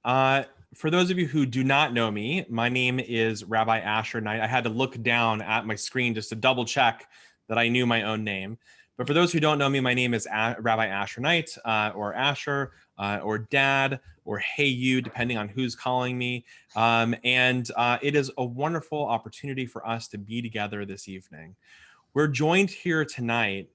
Uh, for those of you who do not know me, my name is Rabbi Asher Knight. I had to look down at my screen just to double check that I knew my own name. But for those who don't know me, my name is Rabbi Asher Knight, or Asher, or Dad, or Hey You, depending on who's calling me. And it is a wonderful opportunity for us to be together this evening. We're joined here tonight,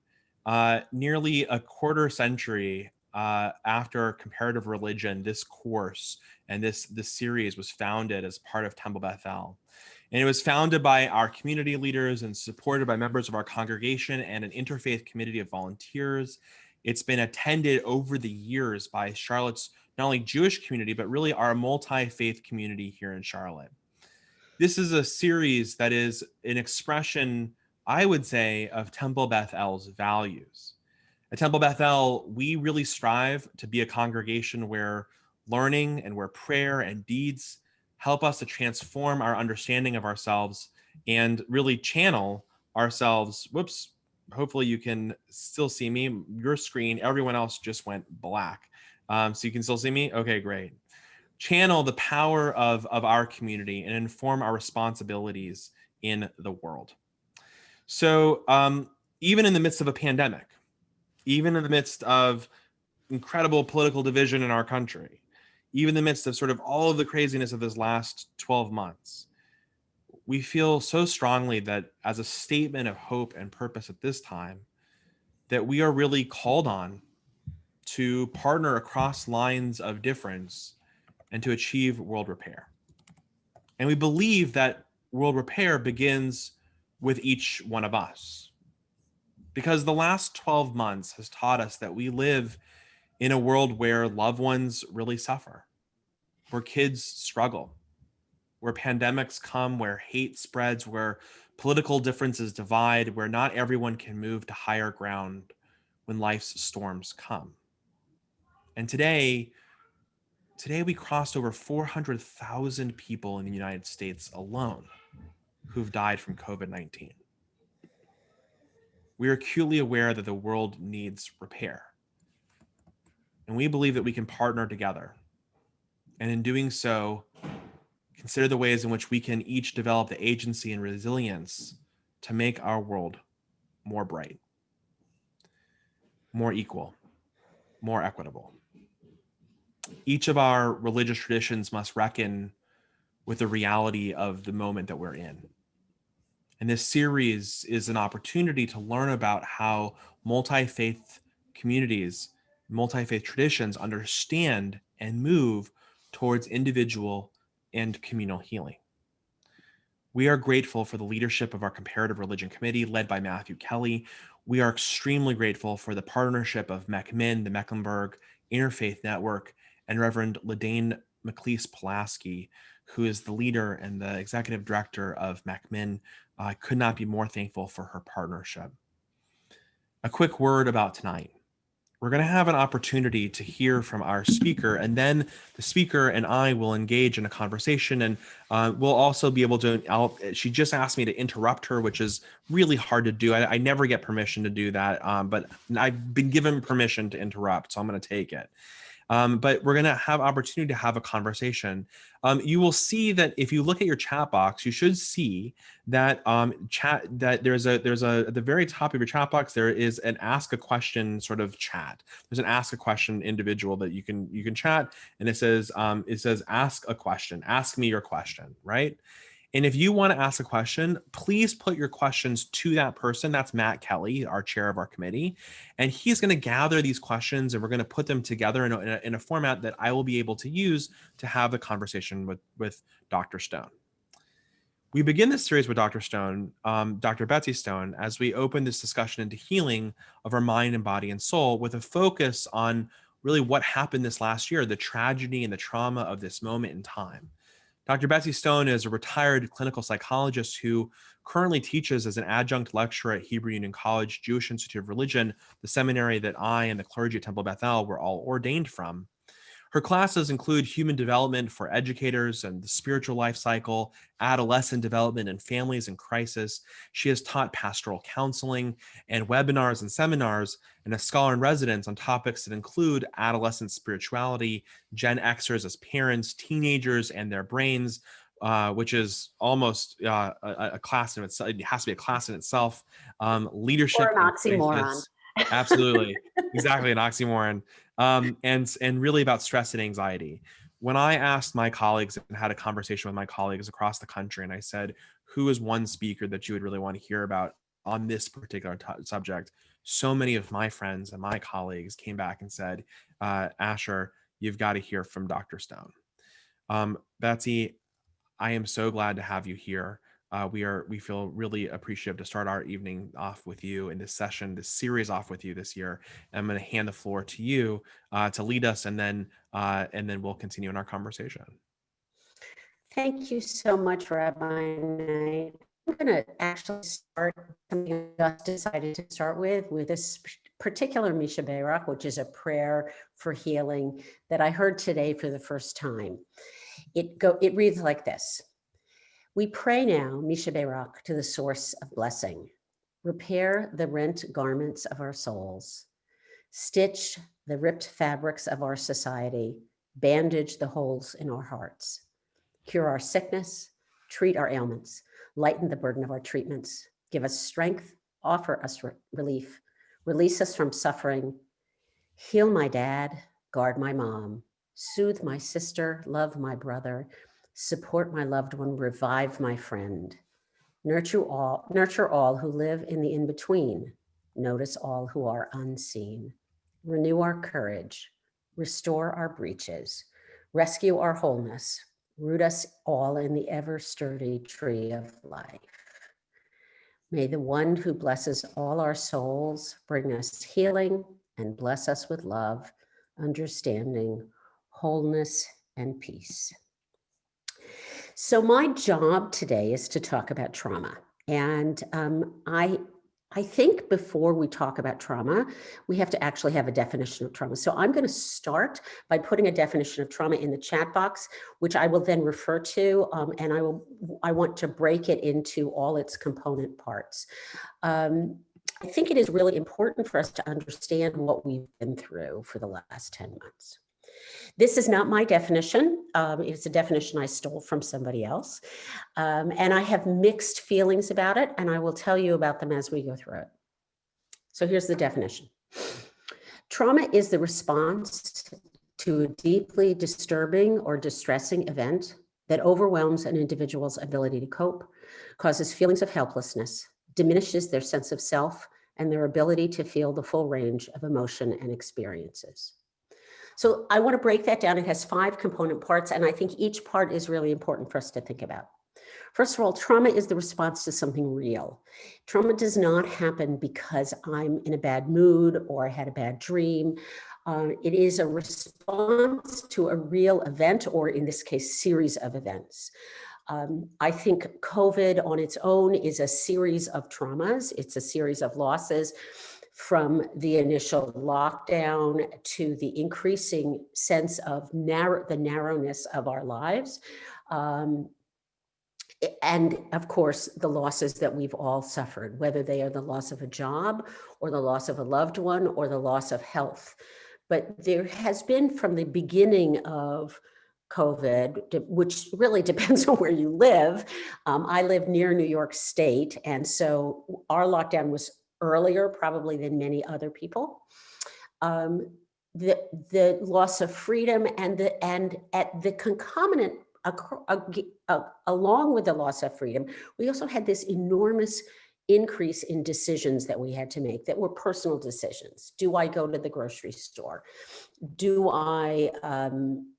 nearly a quarter century after comparative religion. This course and this series was founded as part of Temple Bethel. And it was founded by our community leaders and supported by members of our congregation and an interfaith community of volunteers. It's been attended over the years by Charlotte's not only Jewish community, but really our multi-faith community here in Charlotte. This is a series that is an expression, I would say, of Temple Bethel's values. At Temple Bethel, we really strive to be a congregation where learning and where prayer and deeds help us to transform our understanding of ourselves and really channel ourselves. Whoops, hopefully you can still see me. Your screen, everyone else just went black. So you can still see me? Okay, great. Channel the power of our community and inform our responsibilities in the world. So even in the midst of a pandemic, even in the midst of incredible political division in our country, even in the midst of sort of all of the craziness of this last 12 months, we feel so strongly that as a statement of hope and purpose at this time, that we are really called on to partner across lines of difference and to achieve world repair. And we believe that world repair begins with each one of us. Because the last 12 months has taught us that we live in a world where loved ones really suffer, where kids struggle, where pandemics come, where hate spreads, where political differences divide, where not everyone can move to higher ground when life's storms come. And today we crossed over 400,000 people in the United States alone who've died from COVID-19. We are acutely aware that the world needs repair. And we believe that we can partner together. And in doing so, consider the ways in which we can each develop the agency and resilience to make our world more bright, more equal, more equitable. Each of our religious traditions must reckon with the reality of the moment that we're in. And this series is an opportunity to learn about how multi-faith communities, multi-faith traditions understand and move towards individual and communal healing. We are grateful for the leadership of our Comparative Religion Committee led by Matthew Kelly. We are extremely grateful for the partnership of McMinn, the Mecklenburg Interfaith Network, and Reverend Ladane McLeese Pulaski, who is the leader and the executive director of McMinn. I could not be more thankful for her partnership. A quick word about tonight. We're going to have an opportunity to hear from our speaker, and then the speaker and I will engage in a conversation, and we'll also be able to, she just asked me to interrupt her, which is really hard to do. I never get permission to do that, but I've been given permission to interrupt, so I'm going to take it. But we're going to have opportunity to have a conversation. You will see that if you look at your chat box, you should see that there's a at the very top of your chat box there is an ask a question sort of chat. There's an ask a question individual that you can chat, and it says ask a question, ask me your question, right? And if you want to ask a question, please put your questions to that person. That's Matt Kelly, our chair of our committee. And he's going to gather these questions and we're going to put them together in a format that I will be able to use to have the conversation with Dr. Stone. We begin this series with Dr. Stone, Dr. Betsy Stone, as we open this discussion into healing of our mind and body and soul with a focus on really what happened this last year, the tragedy and the trauma of this moment in time. Dr. Betsy Stone is a retired clinical psychologist who currently teaches as an adjunct lecturer at Hebrew Union College, Jewish Institute of Religion, the seminary that I and the clergy at Temple Bethel were all ordained from. Her classes include human development for educators and the spiritual life cycle, adolescent development and families in crisis. She has taught pastoral counseling and webinars and seminars, and a scholar in residence on topics that include adolescent spirituality, Gen Xers as parents, teenagers and their brains, which is almost a class in itself. It has to be a class in itself. Or Leadership an in oxymoron. crisis. Absolutely. Exactly, an oxymoron. And really about stress and anxiety. When I asked my colleagues and had a conversation with my colleagues across the country, and I said, who is one speaker that you would really want to hear about on this particular subject? So many of my friends and my colleagues came back and said, Asher, you've got to hear from Dr. Stone. Betsy, I am so glad to have you here. We feel really appreciative to start our evening off with you in this session, this series off with you this year. And I'm going to hand the floor to you to lead us, and then we'll continue in our conversation. Thank you so much, Rabbi Knight. I'm going to actually start something I just decided to start with this particular Misha Beirach, which is a prayer for healing that I heard today for the first time. It reads like this. We pray now, Misha Beirach, to the source of blessing. Repair the rent garments of our souls. Stitch the ripped fabrics of our society. Bandage the holes in our hearts. Cure our sickness, treat our ailments, lighten the burden of our treatments, give us strength, offer us relief, release us from suffering, heal my dad, guard my mom, soothe my sister, love my brother, support my loved one, revive my friend, nurture all who live in the in-between, notice all who are unseen, renew our courage, restore our breaches, rescue our wholeness, root us all in the ever-sturdy tree of life. May the one who blesses all our souls bring us healing and bless us with love, understanding, wholeness, and peace. So my job today is to talk about trauma. And I think before we talk about trauma, we have to actually have a definition of trauma. So I'm going to start by putting a definition of trauma in the chat box, which I will then refer to, and I want to break it into all its component parts. I think it is really important for us to understand what we've been through for the last 10 months. This is not my definition. It's a definition I stole from somebody else. And I have mixed feelings about it, and I will tell you about them as we go through it. So here's the definition. Trauma is the response to a deeply disturbing or distressing event that overwhelms an individual's ability to cope, causes feelings of helplessness, diminishes their sense of self, and their ability to feel the full range of emotion and experiences. So I want to break that down. It has 5 component parts, and I think each part is really important for us to think about. First of all, trauma is the response to something real. Trauma does not happen because I'm in a bad mood or I had a bad dream. It is a response to a real event, or in this case, series of events. I think COVID on its own is a series of traumas. It's a series of losses, from the initial lockdown to the increasing sense of the narrowness of our lives. And of course, the losses that we've all suffered, whether they are the loss of a job or the loss of a loved one or the loss of health. But there has been, from the beginning of COVID, which really depends on where you live. I live near New York State, and so our lockdown was earlier probably than many other people. The loss of freedom and at the concomitant, along with the loss of freedom, we also had this enormous increase in decisions that we had to make that were personal decisions. Do I go to the grocery store? Do I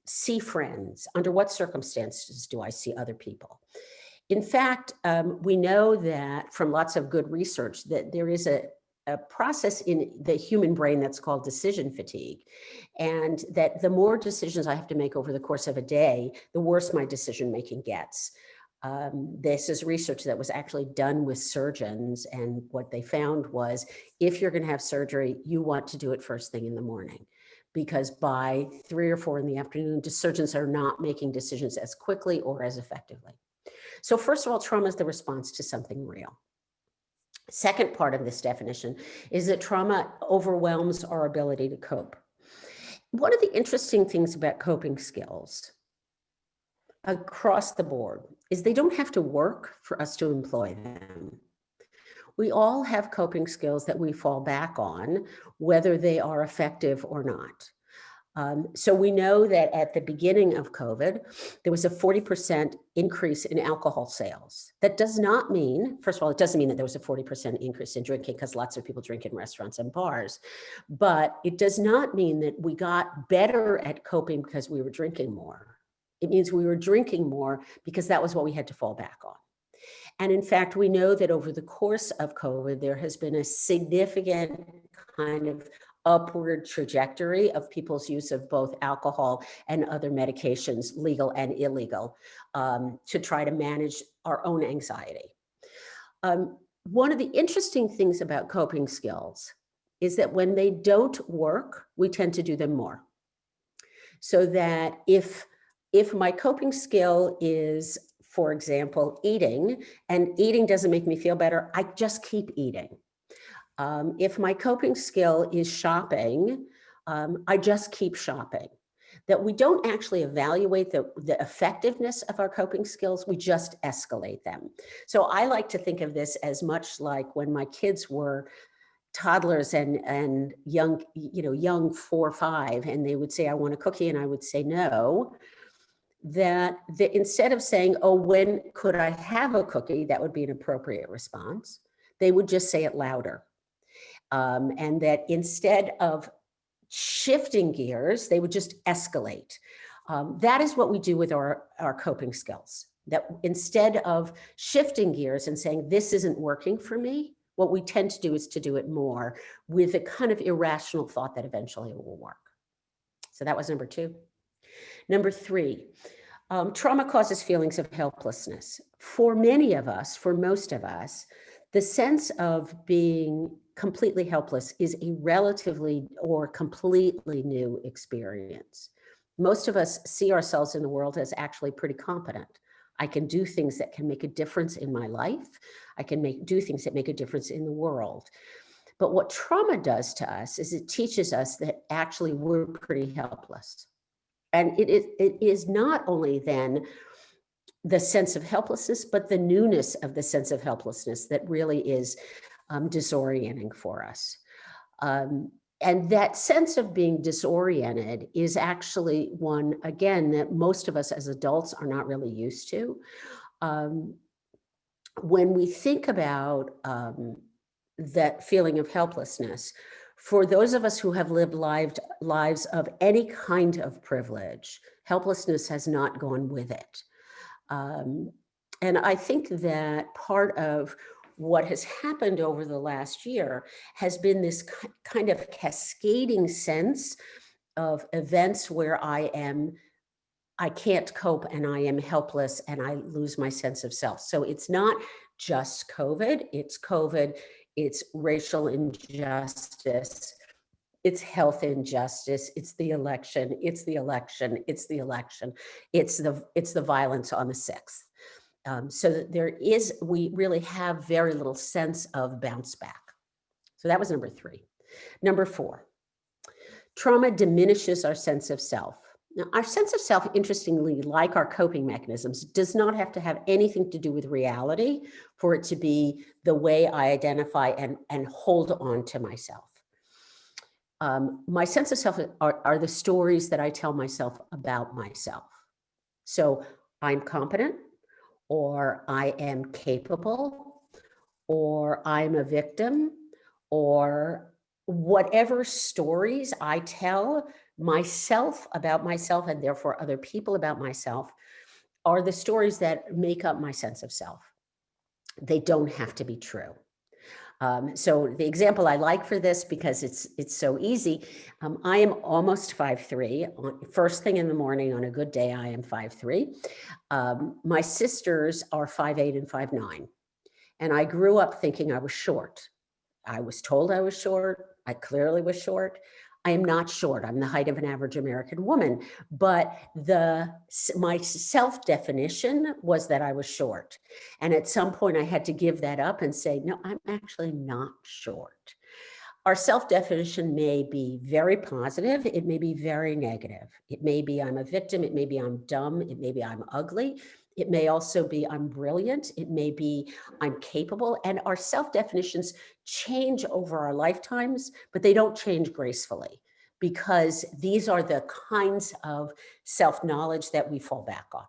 see friends? Under what circumstances do I see other people? In fact, we know that from lots of good research that there is a process in the human brain that's called decision fatigue, and that the more decisions I have to make over the course of a day, the worse my decision making gets. This is research that was actually done with surgeons, and what they found was if you're going to have surgery, you want to do it first thing in the morning, because by 3 or 4 in the afternoon, surgeons are not making decisions as quickly or as effectively. So first of all, trauma is the response to something real. Second part of this definition is that trauma overwhelms our ability to cope. One of the interesting things about coping skills across the board is they don't have to work for us to employ them. We all have coping skills that we fall back on, whether they are effective or not. So we know that at the beginning of COVID, there was a 40% increase in alcohol sales. That does not mean, first of all, it doesn't mean that there was a 40% increase in drinking, because lots of people drink in restaurants and bars, but it does not mean that we got better at coping because we were drinking more. It means we were drinking more because that was what we had to fall back on. And in fact, we know that over the course of COVID, there has been a significant kind of upward trajectory of people's use of both alcohol and other medications, legal and illegal, to try to manage our own anxiety. One of the interesting things about coping skills is that when they don't work, we tend to do them more. So that if my coping skill is, for example, eating, and eating doesn't make me feel better, I just keep eating. If my coping skill is shopping, I just keep shopping. That we don't actually evaluate the effectiveness of our coping skills, we just escalate them. So I like to think of this as much like when my kids were toddlers and young, young 4 or 5, and they would say, I want a cookie, and I would say no. That instead of saying, oh, when could I have a cookie? That would be an appropriate response. They would just say it louder. And that instead of shifting gears, they would just escalate. That is what we do with our coping skills. That instead of shifting gears and saying, this isn't working for me, what we tend to do is to do it more with a kind of irrational thought that eventually it will work. So that was number 2. Number 3, trauma causes feelings of helplessness. For many of us, for most of us, the sense of being completely helpless is a relatively or completely new experience. Most of us see ourselves in the world as actually pretty competent. I can do things that can make a difference in my life. I can do things that make a difference in the world. But what trauma does to us is it teaches us that actually we're pretty helpless. And it is not only then the sense of helplessness, but the newness of the sense of helplessness that really is disorienting for us. And that sense of being disoriented is actually one, again, that most of us as adults are not really used to. When we think about that feeling of helplessness, for those of us who have lived lives of any kind of privilege, helplessness has not gone with it. And I think that part of what has happened over the last year has been this kind of cascading sense of events where I can't cope and I am helpless and I lose my sense of self. So it's not just COVID, it's racial injustice, it's health injustice, it's the election, it's the violence on the 6th. So that we really have very little sense of bounce back. So that was number 3. Number 4, trauma diminishes our sense of self. Now, our sense of self, interestingly, like our coping mechanisms, does not have to have anything to do with reality for it to be the way I identify and hold on to myself. My sense of self are the stories that I tell myself about myself. So I'm competent, or I am capable, or I'm a victim, or whatever stories I tell myself about myself, and therefore other people about myself, are the stories that make up my sense of self. They don't have to be true. So the example I like for this, because it's so easy, I am almost 5'3". First thing in the morning on a good day, I am 5'3". My sisters are 5'8" and 5'9". And I grew up thinking I was short. I was told I was short. I clearly was short. I am not short. I'm the height of an average American woman, but my self-definition was that I was short. And at some point I had to give that up and say, no, I'm actually not short. Our self-definition may be very positive. It may be very negative. It may be I'm a victim. It may be I'm dumb. It may be I'm ugly. It may also be I'm brilliant. It may be I'm capable. And our self-definitions change over our lifetimes, but they don't change gracefully, because these are the kinds of self-knowledge that we fall back on.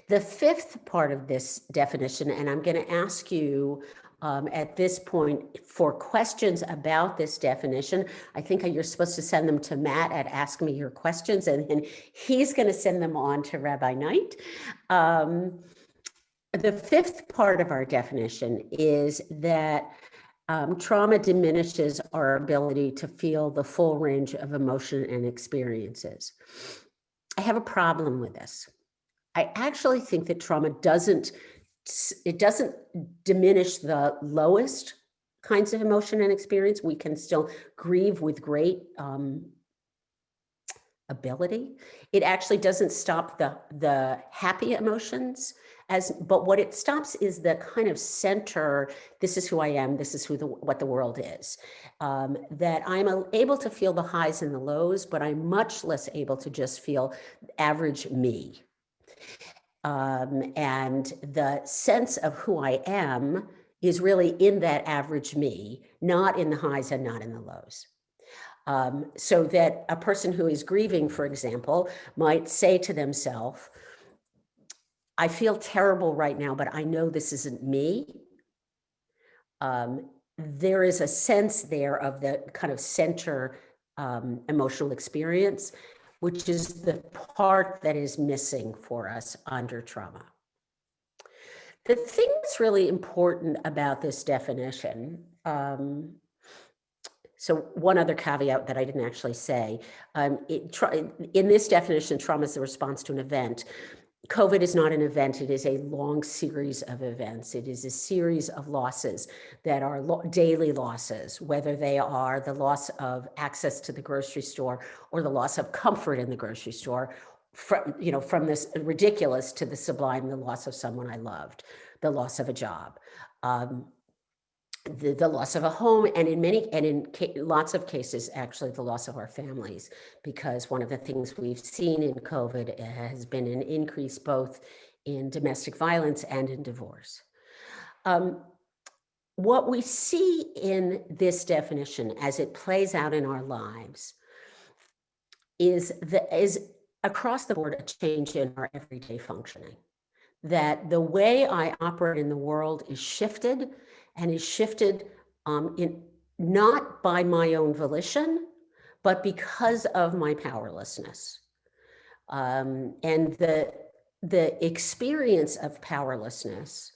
The fifth part of this definition, and I'm going to ask you at this point for questions about this definition. I think you're supposed to send them to Matt at Ask Me Your Questions, and then he's going to send them on to Rabbi Knight. The fifth part of our definition is that trauma diminishes our ability to feel the full range of emotion and experiences. I have a problem with this. I actually think that trauma doesn't diminish the lowest kinds of emotion and experience. We can still grieve with great ability. It actually doesn't stop the happy emotions, but what it stops is the kind of center, this is who I am, this is what the world is. That I'm able to feel the highs and the lows, but I'm much less able to just feel average me. And the sense of who I am is really in that average me, not in the highs and not in the lows. So that a person who is grieving, for example, might say to themselves, I feel terrible right now, but I know this isn't me. There is a sense there of the kind of center emotional experience, which is the part that is missing for us under trauma. The thing that's really important about this definition, so one other caveat that I didn't actually say, in this definition, trauma is the response to an event. COVID is not an event, it is a long series of events. It is a series of losses that are daily losses, whether they are the loss of access to the grocery store or the loss of comfort in the grocery store, from this ridiculous to the sublime, the loss of someone I loved, the loss of a job, the loss of a home, and in lots of cases, actually the loss of our families, because one of the things we've seen in COVID has been an increase both in domestic violence and in divorce. What we see in this definition as it plays out in our lives is across the board a change in our everyday functioning. That the way I operate in the world is shifted, and is shifted not by my own volition, but because of my powerlessness. And the experience of powerlessness,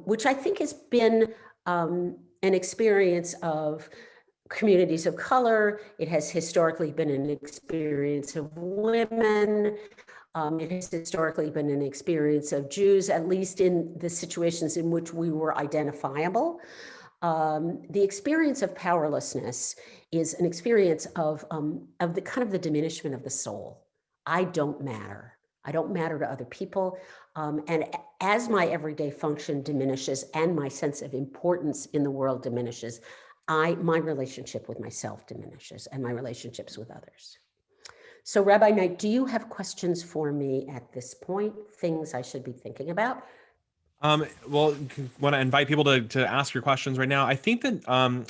which I think has been an experience of communities of color, it has historically been an experience of women, it has historically been an experience of Jews, at least in the situations in which we were identifiable. The experience of powerlessness is an experience of the kind of the diminishment of the soul. I don't matter. I don't matter to other people. And as my everyday function diminishes and my sense of importance in the world diminishes, my relationship with myself diminishes and my relationships with others. So Rabbi Knight, do you have questions for me at this point? Things I should be thinking about? Well, want to invite people to ask your questions right now. I think that,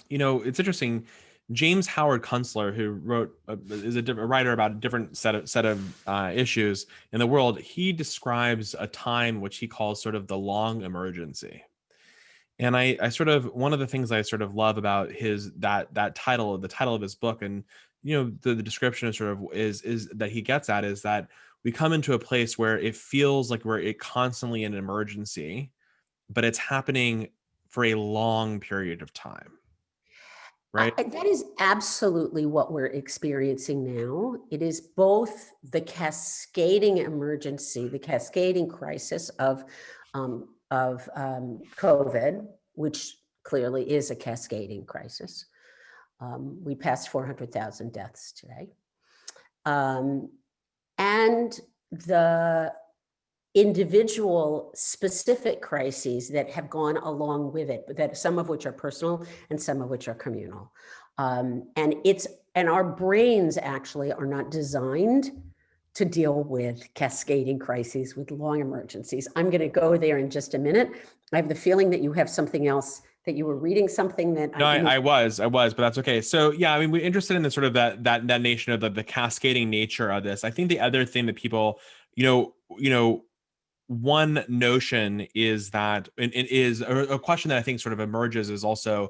it's interesting. James Howard Kunstler, who wrote, is a writer about a different set of issues in the world. He describes a time which he calls sort of the long emergency. And I sort of, one of the things I sort of love about that title, the title of his book, and the description is sort of is that he gets at is that we come into a place where it feels like we're constantly in an emergency, but it's happening for a long period of time. Right? That is absolutely what we're experiencing now. It is both the cascading emergency, the cascading crisis of COVID, which clearly is a cascading crisis, We passed 400,000 deaths today. And the individual specific crises that have gone along with it, but that some of which are personal and some of which are communal. And our brains actually are not designed to deal with cascading crises, with long emergencies. I'm going to go there in just a minute. I have the feeling that you have something else, that you were reading something that No, I was, but that's okay. So yeah, I mean, we're interested in the sort of that nation of the cascading nature of this. I think the other thing that people, one notion is that, and it is a question that I think sort of emerges is also,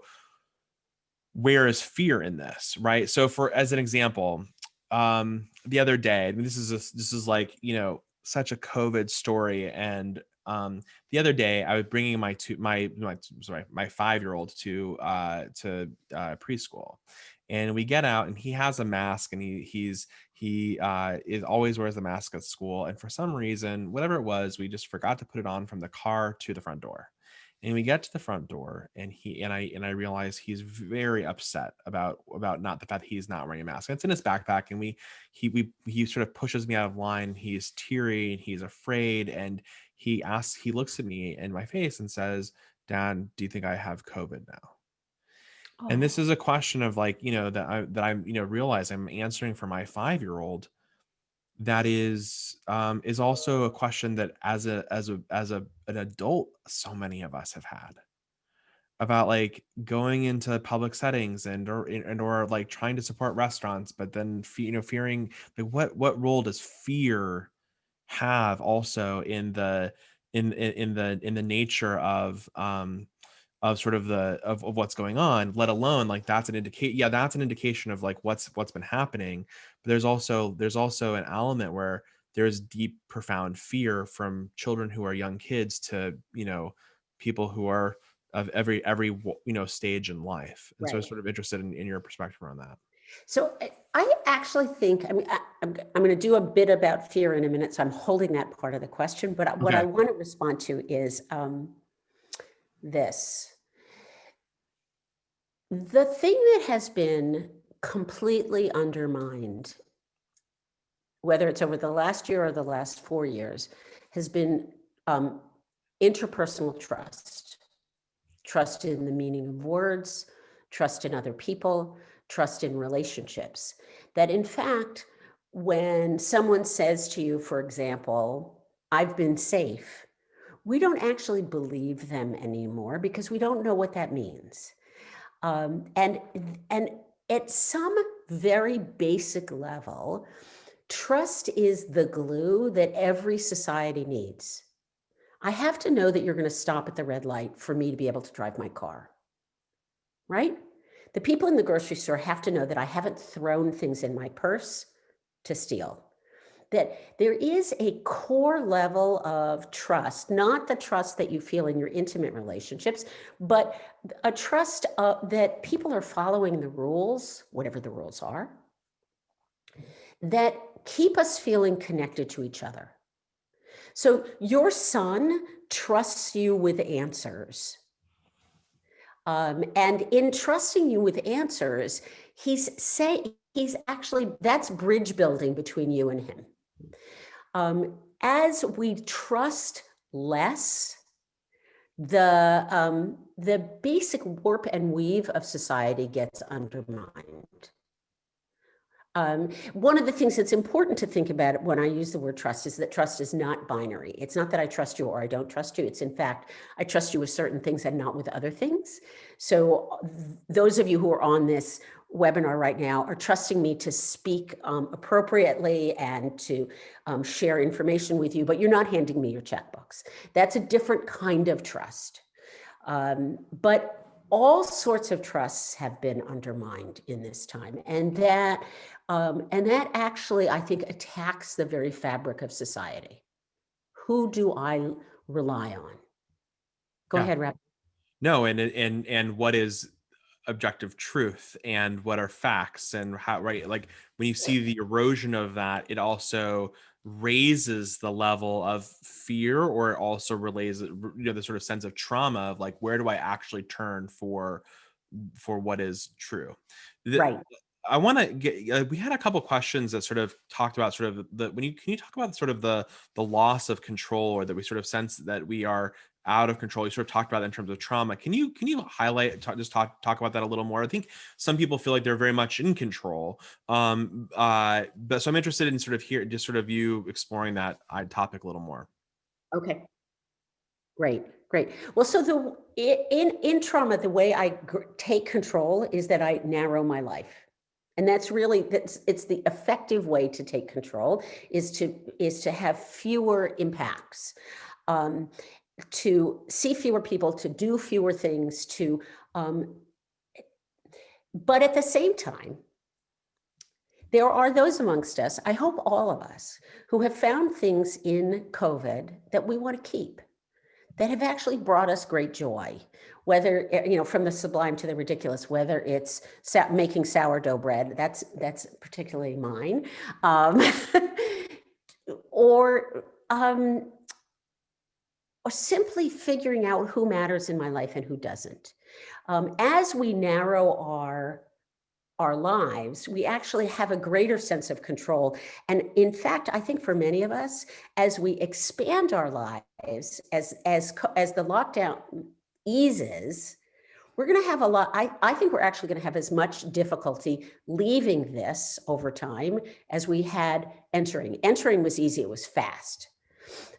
where is fear in this, right? So as an example, the other day, I mean, this is like, such a COVID story. And the other day I was bringing my 5-year-old to preschool, and we get out and he has a mask, and he is always wears the mask at school. And for some reason, whatever it was, we just forgot to put it on from the car to the front door. And we get to the front door, and I realize he's very upset about not the fact that he's not wearing a mask. It's in his backpack, and he sort of pushes me out of line. He's teary and he's afraid, and he looks at me in my face and says, "Dad, do you think I have COVID now?" And this is a question of, like, that I'm realize I'm answering for my 5-year-old. That is also a question that as an adult, so many of us have had, about like going into public settings or like trying to support restaurants, but then fearing, like, what role does fear have also in the nature of sort of of what's going on, let alone like that's an indication of like what's been happening. But there's also an element where there's deep, profound fear from children who are young kids to people who are of every stage in life. And so I'm Right. sort of interested in your perspective around that. So I actually think, I mean, I'm going to do a bit about fear in a minute, so I'm holding that part of the question. But what I Okay. want to respond to is this. The thing that has been completely undermined, whether it's over the last year or the last 4 years, has been interpersonal trust. Trust in the meaning of words, trust in other people, trust in relationships. That in fact, when someone says to you, for example, "I've been safe," we don't actually believe them anymore because we don't know what that means. And at some very basic level, trust is the glue that every society needs. I have to know that you're going to stop at the red light for me to be able to drive my car, right? The people in the grocery store have to know that I haven't thrown things in my purse to steal. That there is a core level of trust, not the trust that you feel in your intimate relationships, but a trust that people are following the rules, whatever the rules are, that keep us feeling connected to each other. So your son trusts you with answers. And in trusting you with answers, that's bridge building between you and him. As we trust less, the basic warp and weave of society gets undermined. One of the things that's important to think about when I use the word trust is that trust is not binary. It's not that I trust you or I don't trust you. It's in fact, I trust you with certain things and not with other things. So those of you who are on this webinar right now are trusting me to speak appropriately and to share information with you, but you're not handing me your checkbooks. That's a different kind of trust. But all sorts of trusts have been undermined in this time, and that actually, I think, attacks the very fabric of society. Who do I rely on? Go ahead, Rab. No, and what is objective truth, and what are facts, and how, right, like when you see the erosion of that, it also raises the level of fear, or it also relays the sort of sense of trauma of like, where do I actually turn for what is true? Right. I want to get. We had a couple questions that sort of talked about sort of the when you can you talk about sort of the loss of control, or that we sort of sense that we are out of control. You sort of talked about that in terms of trauma. Can you highlight talk about that a little more? I think some people feel like they're very much in control. But so I'm interested in sort of here just sort of you exploring that topic a little more. Okay. Great, great. Well, so in trauma, the way I take control is that I narrow my life. And that's it's the effective way to take control is to have fewer impacts, to see fewer people, to do fewer things, but at the same time, there are those amongst us, I hope all of us, who have found things in COVID that we want to keep, that have actually brought us great joy, whether, from the sublime to the ridiculous, whether it's making sourdough bread, that's particularly mine, or simply figuring out who matters in my life and who doesn't. As we narrow our lives, we actually have a greater sense of control. And in fact, I think for many of us, as we expand our lives, as the lockdown eases, we're going to have a lot. I think we're actually going to have as much difficulty leaving this over time as we had entering. Entering was easy, it was fast.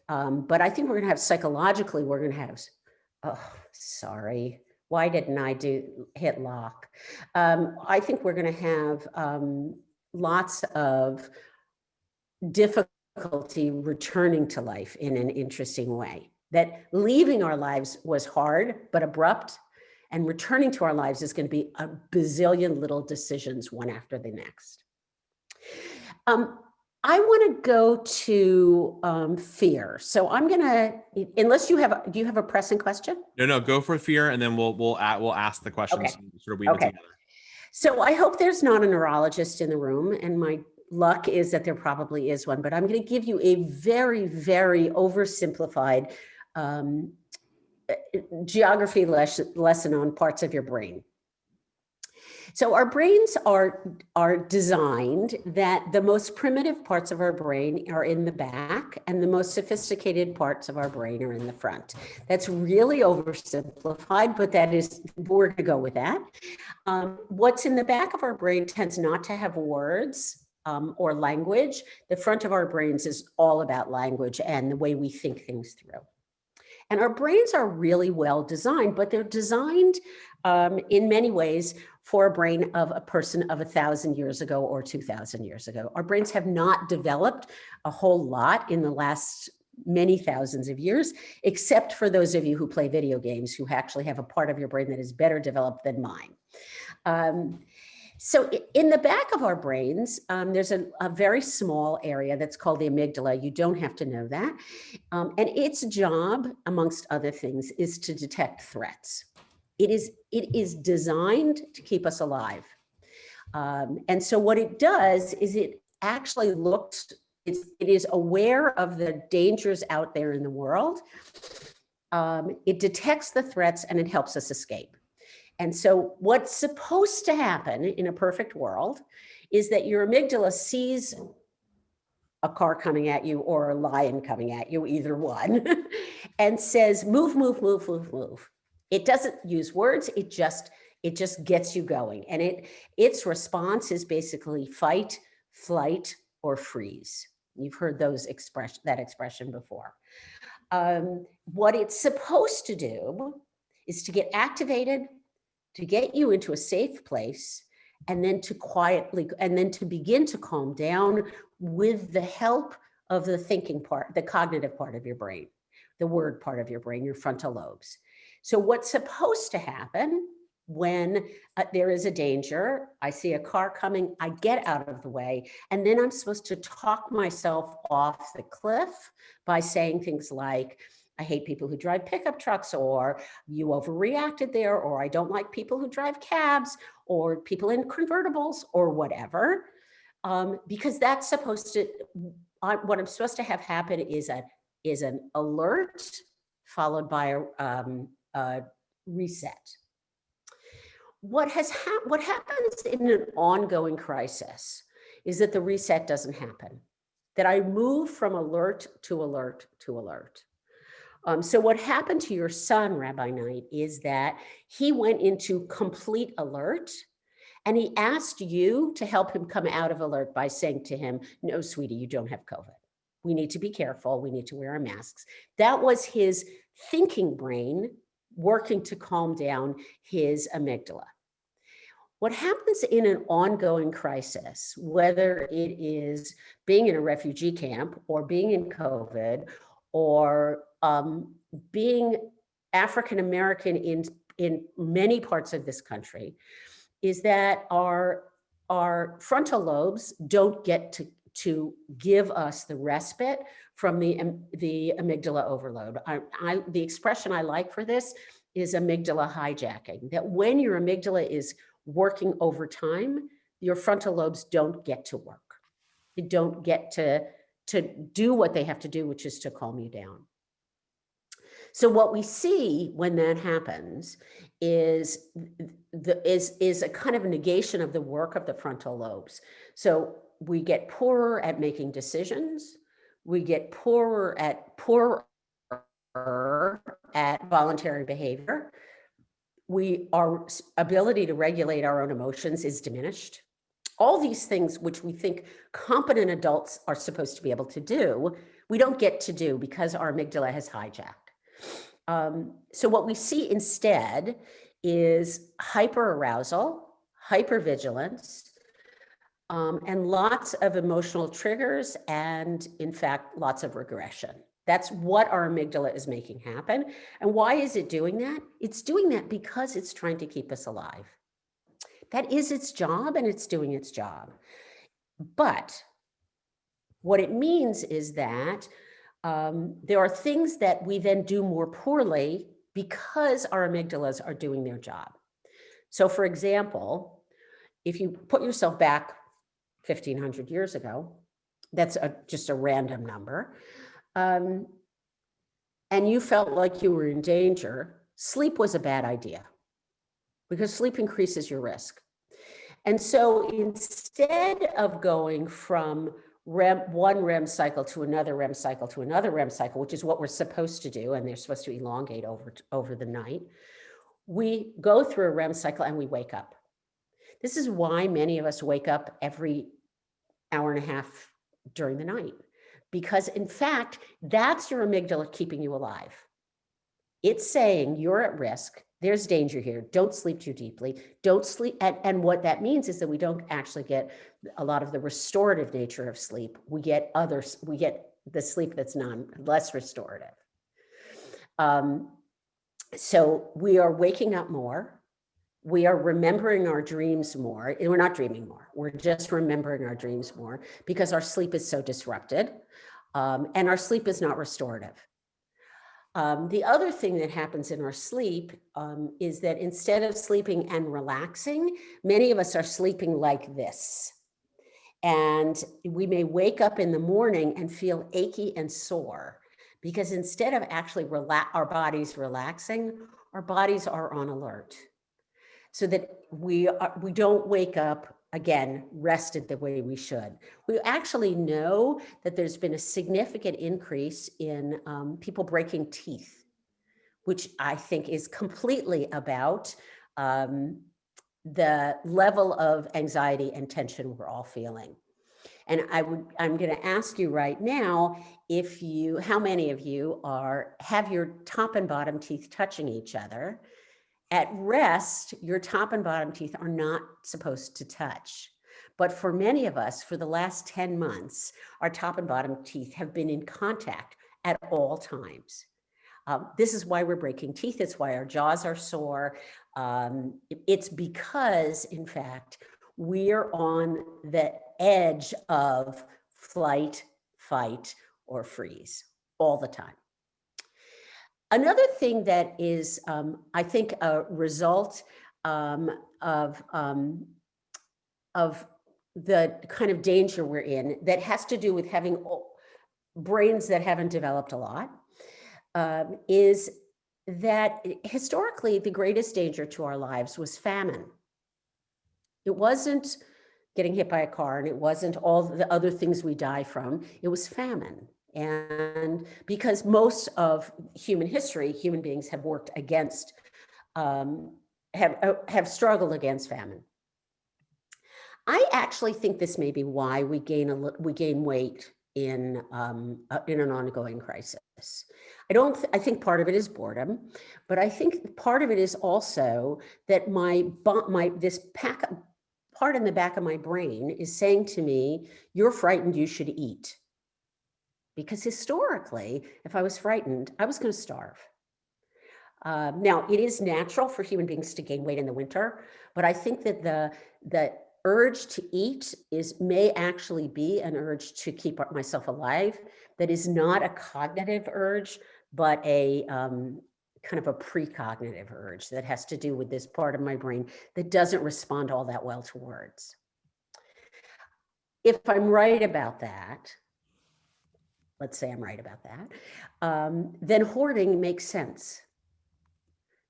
But I think we're going to have psychologically, we're going to have, oh, sorry. Why didn't I hit lock? I think we're going to have lots of difficulty returning to life in an interesting way. That leaving our lives was hard, but abrupt, and returning to our lives is going to be a bazillion little decisions, one after the next. I want to go to fear. So I'm going to, unless do you have a pressing question? No, go for fear, and then we'll ask the questions. Okay. And sort of weave it together. So I hope there's not a neurologist in the room, and my luck is that there probably is one, but I'm going to give you a very, very oversimplified geography lesson on parts of your brain. So our brains are designed that the most primitive parts of our brain are in the back and the most sophisticated parts of our brain are in the front. That's really oversimplified, but we're going to go with that. What's in the back of our brain tends not to have words or language. The front of our brains is all about language and the way we think things through. And our brains are really well designed, but they're designed in many ways for a brain of a person of 1,000 years ago or 2,000 years ago. Our brains have not developed a whole lot in the last many thousands of years, except for those of you who play video games, who actually have a part of your brain that is better developed than mine. So in the back of our brains, there's a very small area that's called the amygdala. You don't have to know that. And its job, amongst other things, is to detect threats. It is designed to keep us alive. And so what it does is it actually it is aware of the dangers out there in the world. It detects the threats and it helps us escape. And so what's supposed to happen in a perfect world is that your amygdala sees a car coming at you or a lion coming at you, either one, and says, move, move, move, move, move. It doesn't use words, it just gets you going. And its response is basically fight, flight, or freeze. You've heard that expression before. What it's supposed to do is to get activated, to get you into a safe place, and then to begin to calm down with the help of the thinking part, the cognitive part of your brain, the word part of your brain, your frontal lobes. So what's supposed to happen when there is a danger, I see a car coming, I get out of the way, and then I'm supposed to talk myself off the cliff by saying things like, I hate people who drive pickup trucks, or you overreacted there, or I don't like people who drive cabs, or people in convertibles, or whatever. Because that's what I'm supposed to have happen is an alert followed by a reset. what happens in an ongoing crisis is that the reset doesn't happen, that I move from alert to alert to alert. So what happened to your son, Rabbi Knight, is that he went into complete alert, and he asked you to help him come out of alert by saying to him, no, sweetie, you don't have COVID. We need to be careful. We need to wear our masks. That was his thinking brain working to calm down his amygdala. What happens in an ongoing crisis, whether it is being in a refugee camp or being in COVID or being African American in many parts of this country, is that our frontal lobes don't get to give us the respite from the amygdala overload. The expression I like for this is amygdala hijacking, that when your amygdala is working overtime, your frontal lobes don't get to work. They don't get to do what they have to do, which is to calm you down. So what we see when that happens is a kind of a negation of the work of the frontal lobes. So we get poorer at making decisions. We get poorer at voluntary behavior. Our ability to regulate our own emotions is diminished. All these things which we think competent adults are supposed to be able to do, we don't get to do because our amygdala has hijacked. So what we see instead is hyperarousal, hypervigilance, and lots of emotional triggers, and in fact, lots of regression. That's what our amygdala is making happen. And why is it doing that? It's doing that because it's trying to keep us alive. That is its job, and it's doing its job. But what it means is that there are things that we then do more poorly because our amygdalas are doing their job. So for example, if you put yourself back 1,500 years ago, that's just a random number, and you felt like you were in danger, sleep was a bad idea because sleep increases your risk. And so instead of going from one REM cycle to another REM cycle to another REM cycle, which is what we're supposed to do, and they're supposed to elongate over the night, we go through a REM cycle and we wake up. This is why many of us wake up every hour and a half during the night, because in fact, that's your amygdala keeping you alive. It's saying you're at risk. There's danger here. Don't sleep too deeply. Don't sleep. And what that means is that we don't actually get a lot of the restorative nature of sleep. We get the sleep that's less restorative. So we are waking up more. We are remembering our dreams more. We're not dreaming more. We're just remembering our dreams more because our sleep is so disrupted, and our sleep is not restorative. The other thing that happens in our sleep is that instead of sleeping and relaxing, many of us are sleeping like this. And we may wake up in the morning and feel achy and sore because instead of actually our bodies relaxing, our bodies are on alert. So that we don't wake up, again, rested the way we should. We actually know that there's been a significant increase in people breaking teeth, which I think is completely about the level of anxiety and tension we're all feeling. And I'm going to ask you right now, how many of you have your top and bottom teeth touching each other? At rest, your top and bottom teeth are not supposed to touch. But for many of us, for the last 10 months, our top and bottom teeth have been in contact at all times. This is why we're breaking teeth. It's why our jaws are sore. It's because, in fact, we're on the edge of flight, fight, or freeze all the time. Another thing that is, I think, a result of the kind of danger we're in that has to do with having brains that haven't developed a lot, is that historically the greatest danger to our lives was famine. It wasn't getting hit by a car, and it wasn't all the other things we die from. It was famine. And because most of human history, human beings have worked against, have struggled against famine. I actually think this may be why we gain weight in an ongoing crisis. I think part of it is boredom, but I think part of it is also that this part in the back of my brain is saying to me, "You're frightened, you should eat." Because historically, if I was frightened, I was going to starve. Now, it is natural for human beings to gain weight in the winter, but I think that the urge to eat may actually be an urge to keep myself alive. That is not a cognitive urge, but a kind of a precognitive urge that has to do with this part of my brain that doesn't respond all that well to words. If I'm right about that, let's say I'm right about that, then hoarding makes sense.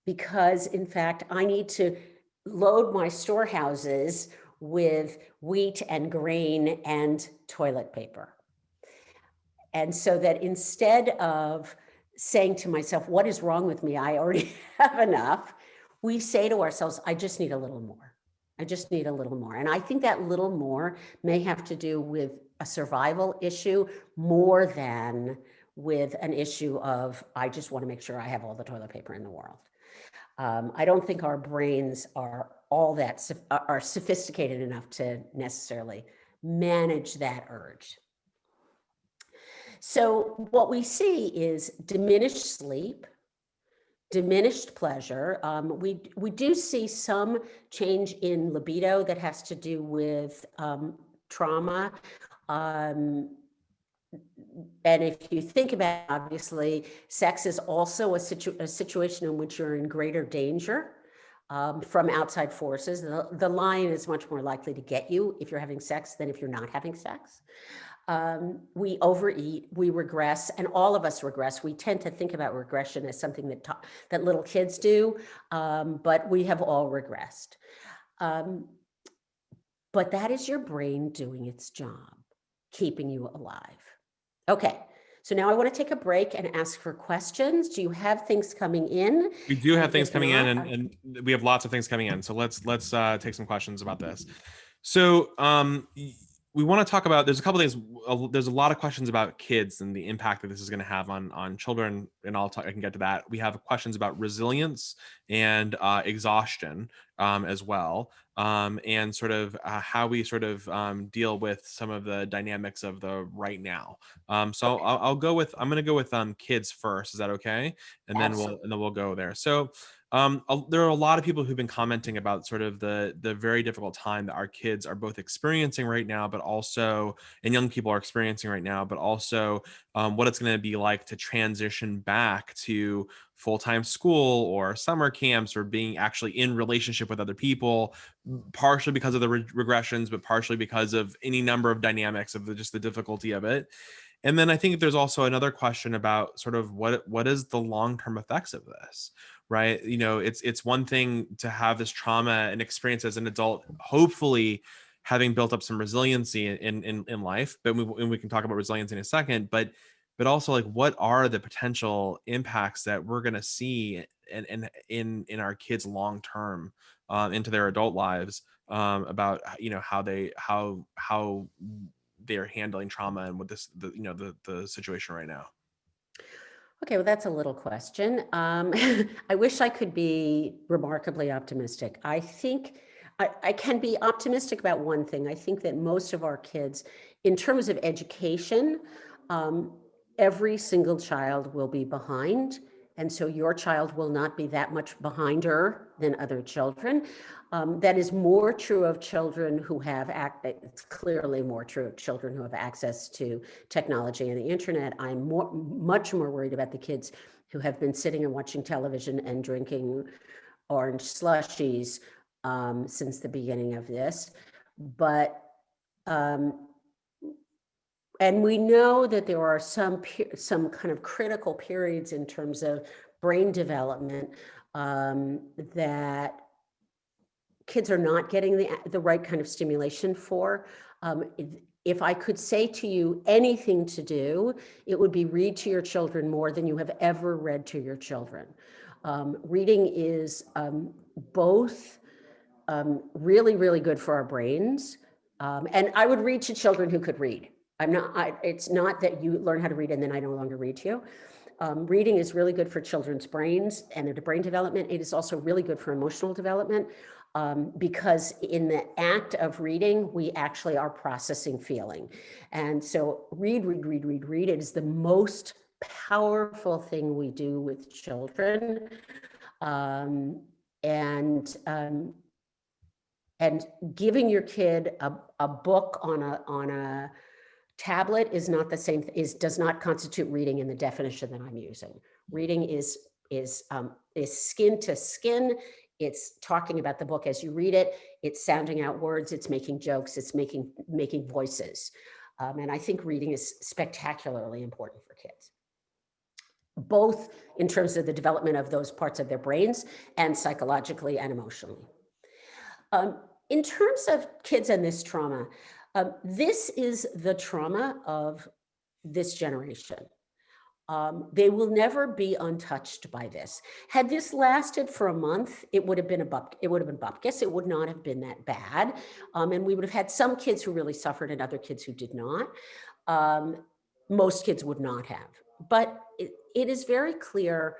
Because in fact, I need to load my storehouses with wheat and grain and toilet paper. And so that instead of saying to myself, what is wrong with me? I already have enough. We say to ourselves, I just need a little more. I just need a little more. And I think that little more may have to do with a survival issue more than with an issue of, I just want to make sure I have all the toilet paper in the world. I don't think our brains are are sophisticated enough to necessarily manage that urge. So what we see is diminished sleep, diminished pleasure. We do see some change in libido that has to do with trauma. And if you think about it, obviously, sex is also a situation in which you're in greater danger from outside forces. The lion is much more likely to get you if you're having sex than if you're not having sex. We overeat, we regress, and all of us regress. We tend to think about regression as something that little kids do, but we have all regressed. But that is your brain doing its job, keeping you alive. Okay, so now I want to take a break and ask for questions. Do you have things coming in? We do have things coming in, and we have lots of things coming in. So let's take some questions about this. So we want to talk about, there's a couple things. There's a lot of questions about kids and the impact that this is going to have on children, and I can get to that. We have questions about resilience and exhaustion as well, and sort of how we sort of deal with some of the dynamics of the right now. So okay. I'm going to go with kids first. Is that okay? And then we'll go there. So there are a lot of people who've been commenting about sort of the very difficult time that our kids are both experiencing right now, but also, and young people are experiencing right now, but also what it's going to be like to transition back to full-time school or summer camps or being actually in relationship with other people, partially because of the regressions, but partially because of any number of dynamics of just the difficulty of it. And then I think there's also another question about sort of what is the long-term effects of this, right? You know, it's one thing to have this trauma and experience as an adult, hopefully having built up some resiliency in life, but we can talk about resilience in a second, but also like, what are the potential impacts that we're going to see in our kids long-term into their adult lives about, you know, how they're handling trauma and what the situation right now. Okay, well, that's a little question. I wish I could be remarkably optimistic. I think I can be optimistic about one thing. I think that most of our kids, in terms of education, every single child will be behind. And so your child will not be that much behinder than other children. That is more true of children who have, it's clearly more true of children who have access to technology and the internet. I'm much more worried about the kids who have been sitting and watching television and drinking orange slushies since the beginning of this. But and we know that there are some kind of critical periods in terms of brain development that kids are not getting the right kind of stimulation for. If I could say to you anything to do, it would be read to your children more than you have ever read to your children. Reading is both really, really good for our brains. And I would read to children who could read. It's not that you learn how to read and then I no longer read to you. Reading is really good for children's brains and their brain development. It is also really good for emotional development because in the act of reading, we actually are processing feeling. And so read. It is the most powerful thing we do with children. And giving your kid a book on a tablet is not the same, does not constitute reading in the definition that I'm using. Reading is skin to skin. It's talking about the book as you read it. It's sounding out words. It's making jokes. It's making voices. And I think reading is spectacularly important for kids, both in terms of the development of those parts of their brains and psychologically and emotionally. In terms of kids and this trauma, this is the trauma of this generation. They will never be untouched by this. Had this lasted for a month, it would have been bupkis. It would not have been that bad. And we would have had some kids who really suffered and other kids who did not. Most kids would not have. But it is very clear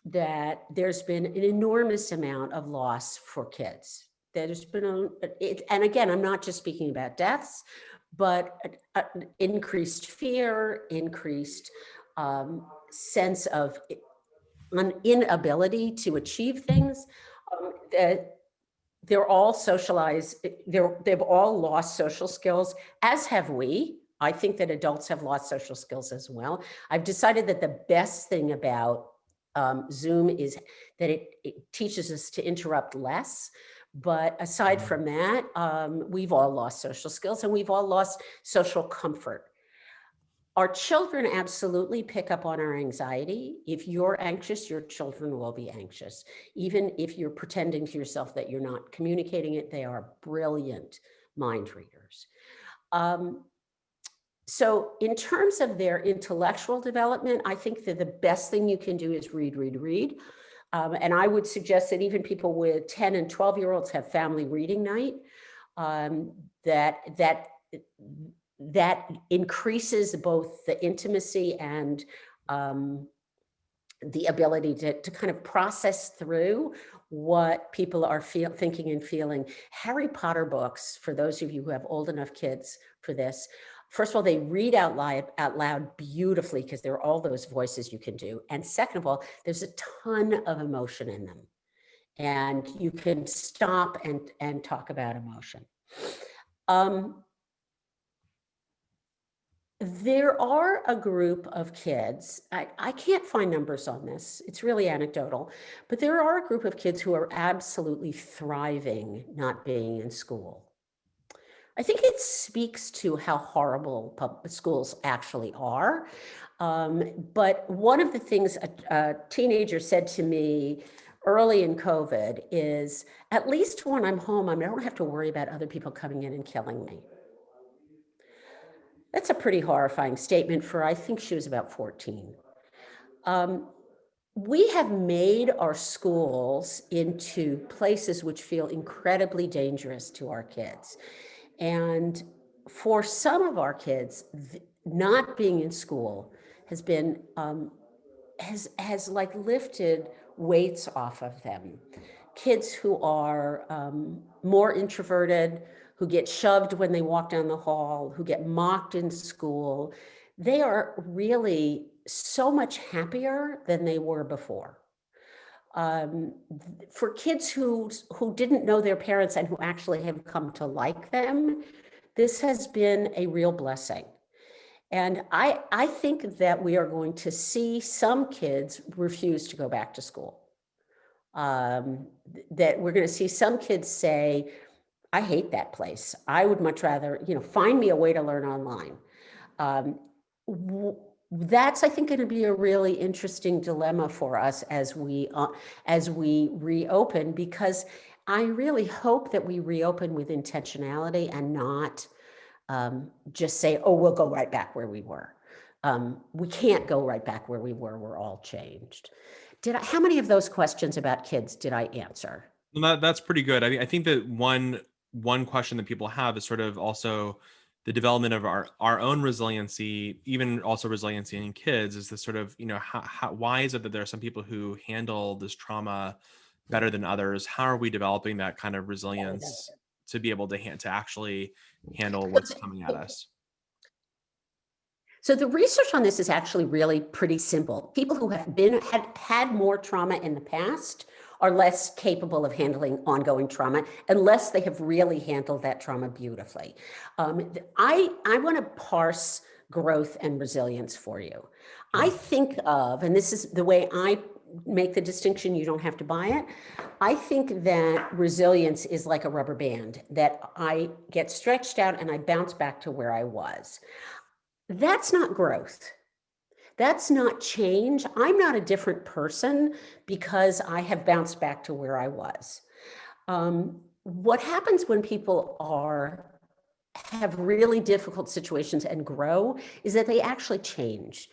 that there's been an enormous amount of loss for kids. There's been and again, I'm not just speaking about deaths, but increased fear, increased sense of an inability to achieve things. They're all socialized. They've all lost social skills, as have we. I think that adults have lost social skills as well. I've decided that the best thing about Zoom is that it teaches us to interrupt less. But aside from that, we've all lost social skills and we've all lost social comfort. Our children absolutely pick up on our anxiety. If you're anxious, your children will be anxious. Even if you're pretending to yourself that you're not communicating it, they are brilliant mind readers. So in terms of their intellectual development, I think that the best thing you can do is read. And I would suggest that even people with 10 and 12-year-olds have family reading night. That increases both the intimacy and the ability to kind of process through what people are thinking and feeling. Harry Potter books, for those of you who have old enough kids for this, first of all, they read out loud beautifully because there are all those voices you can do. And second of all, there's a ton of emotion in them. And you can stop and talk about emotion. There are a group of kids, I can't find numbers on this, it's really anecdotal, but there are a group of kids who are absolutely thriving not being in school. I think it speaks to how horrible public schools actually are. But one of the things a teenager said to me early in COVID is, at least when I'm home, I don't have to worry about other people coming in and killing me. That's a pretty horrifying statement for, I think she was about 14. We have made our schools into places which feel incredibly dangerous to our kids. And for some of our kids, not being in school has been, has like lifted weights off of them. Kids who are more introverted, who get shoved when they walk down the hall, who get mocked in school, they are really so much happier than they were before. For kids who didn't know their parents and who actually have come to like them, this has been a real blessing. And I think that we are going to see some kids refuse to go back to school. That we're going to see some kids say, I hate that place. I would much rather, find me a way to learn online. That's, I think, going to be a really interesting dilemma for us as we reopen, because I really hope that we reopen with intentionality and not just say, oh, we'll go right back where we were. We can't go right back where we were. We're all changed. How many of those questions about kids did I answer? Well, that's pretty good. I mean, I think that one question that people have is sort of also the development of our own resiliency, even also resiliency in kids, is this sort of, why is it that there are some people who handle this trauma better than others? How are we developing that kind of resilience to be able to actually handle what's coming at us? So the research on this is actually really pretty simple. People who have had more trauma in the past are less capable of handling ongoing trauma unless they have really handled that trauma beautifully. I want to parse growth and resilience for you. I think of, and this is the way I make the distinction, you don't have to buy it. I think that resilience is like a rubber band, that I get stretched out and I bounce back to where I was. That's not growth. That's not change. I'm not a different person because I have bounced back to where I was. What happens when people have really difficult situations and grow is that they actually change.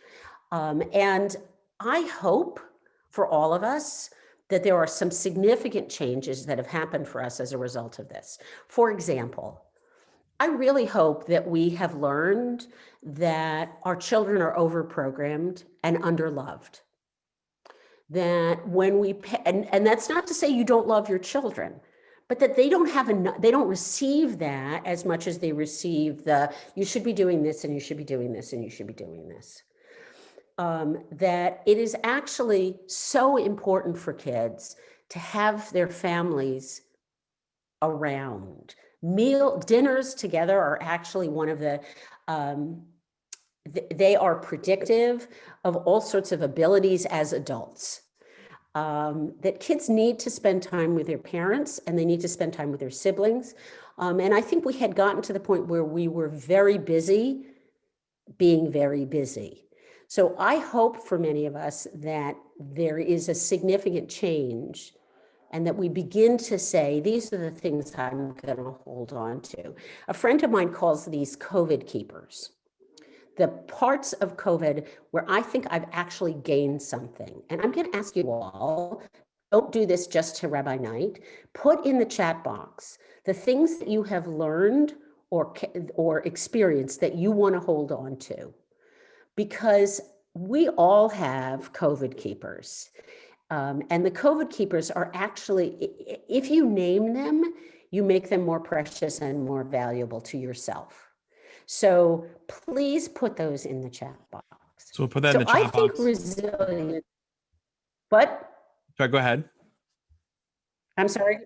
And I hope for all of us that there are some significant changes that have happened for us as a result of this. For example, I really hope that we have learned that our children are overprogrammed and underloved. That when and that's not to say you don't love your children, but that they don't have enough, they don't receive that as much as they receive you should be doing this and you should be doing this and you should be doing this. That it is actually so important for kids to have their families around. Dinners together are actually one of they are predictive of all sorts of abilities as adults. That kids need to spend time with their parents and they need to spend time with their siblings. And I think we had gotten to the point where we were very busy being very busy. So I hope for many of us that there is a significant change and that we begin to say, these are the things I'm going to hold on to. A friend of mine calls these COVID keepers. The parts of COVID where I think I've actually gained something. And I'm going to ask you all, don't do this just to Rabbi Knight, put in the chat box the things that you have learned or experienced that you want to hold on to. Because we all have COVID keepers. And the COVID keepers are actually, if you name them, you make them more precious and more valuable to yourself. So please put those in the chat box. So we'll put that in the chat box. I think resilience, what? Sorry, go ahead. I'm sorry.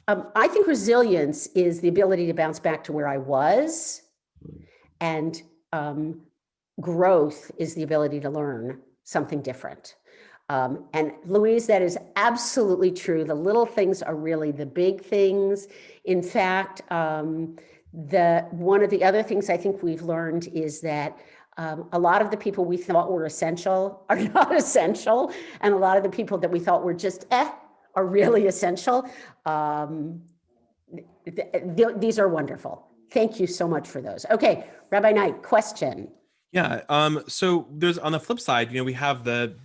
I think resilience is the ability to bounce back to where I was, and growth is the ability to learn something different. And Louise, that is absolutely true. The little things are really the big things. In fact, one of the other things I think we've learned is that a lot of the people we thought were essential are not essential. And a lot of the people that we thought were just are really essential. These are wonderful. Thank you so much for those. Okay, Rabbi Knight, question. Yeah. So there's, on the flip side, we have the,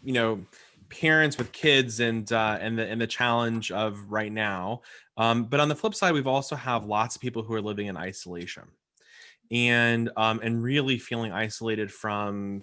parents with kids and the challenge of right now. But on the flip side, we've also have lots of people who are living in isolation and really feeling isolated from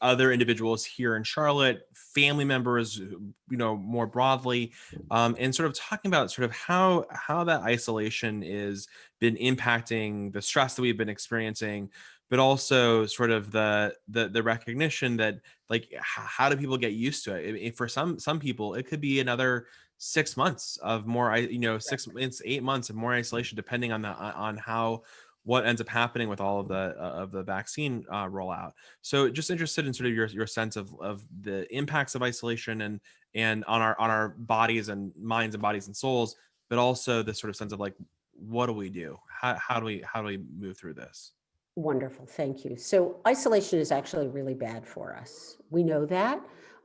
other individuals here in Charlotte, family members, more broadly, and sort of talking about sort of how that isolation is been impacting the stress that we've been experiencing, but also sort of the recognition that, like, how do people get used to it? For some people, it could be another 6 months of more, 6 months, 8 months of more isolation, depending on how what ends up happening with all of the vaccine rollout. So just interested in sort of your sense of the impacts of isolation and on our bodies and minds and bodies and souls, but also this sort of sense of, like, what do we do? How do we move through this? Wonderful, thank you. So isolation is actually really bad for us. We know that.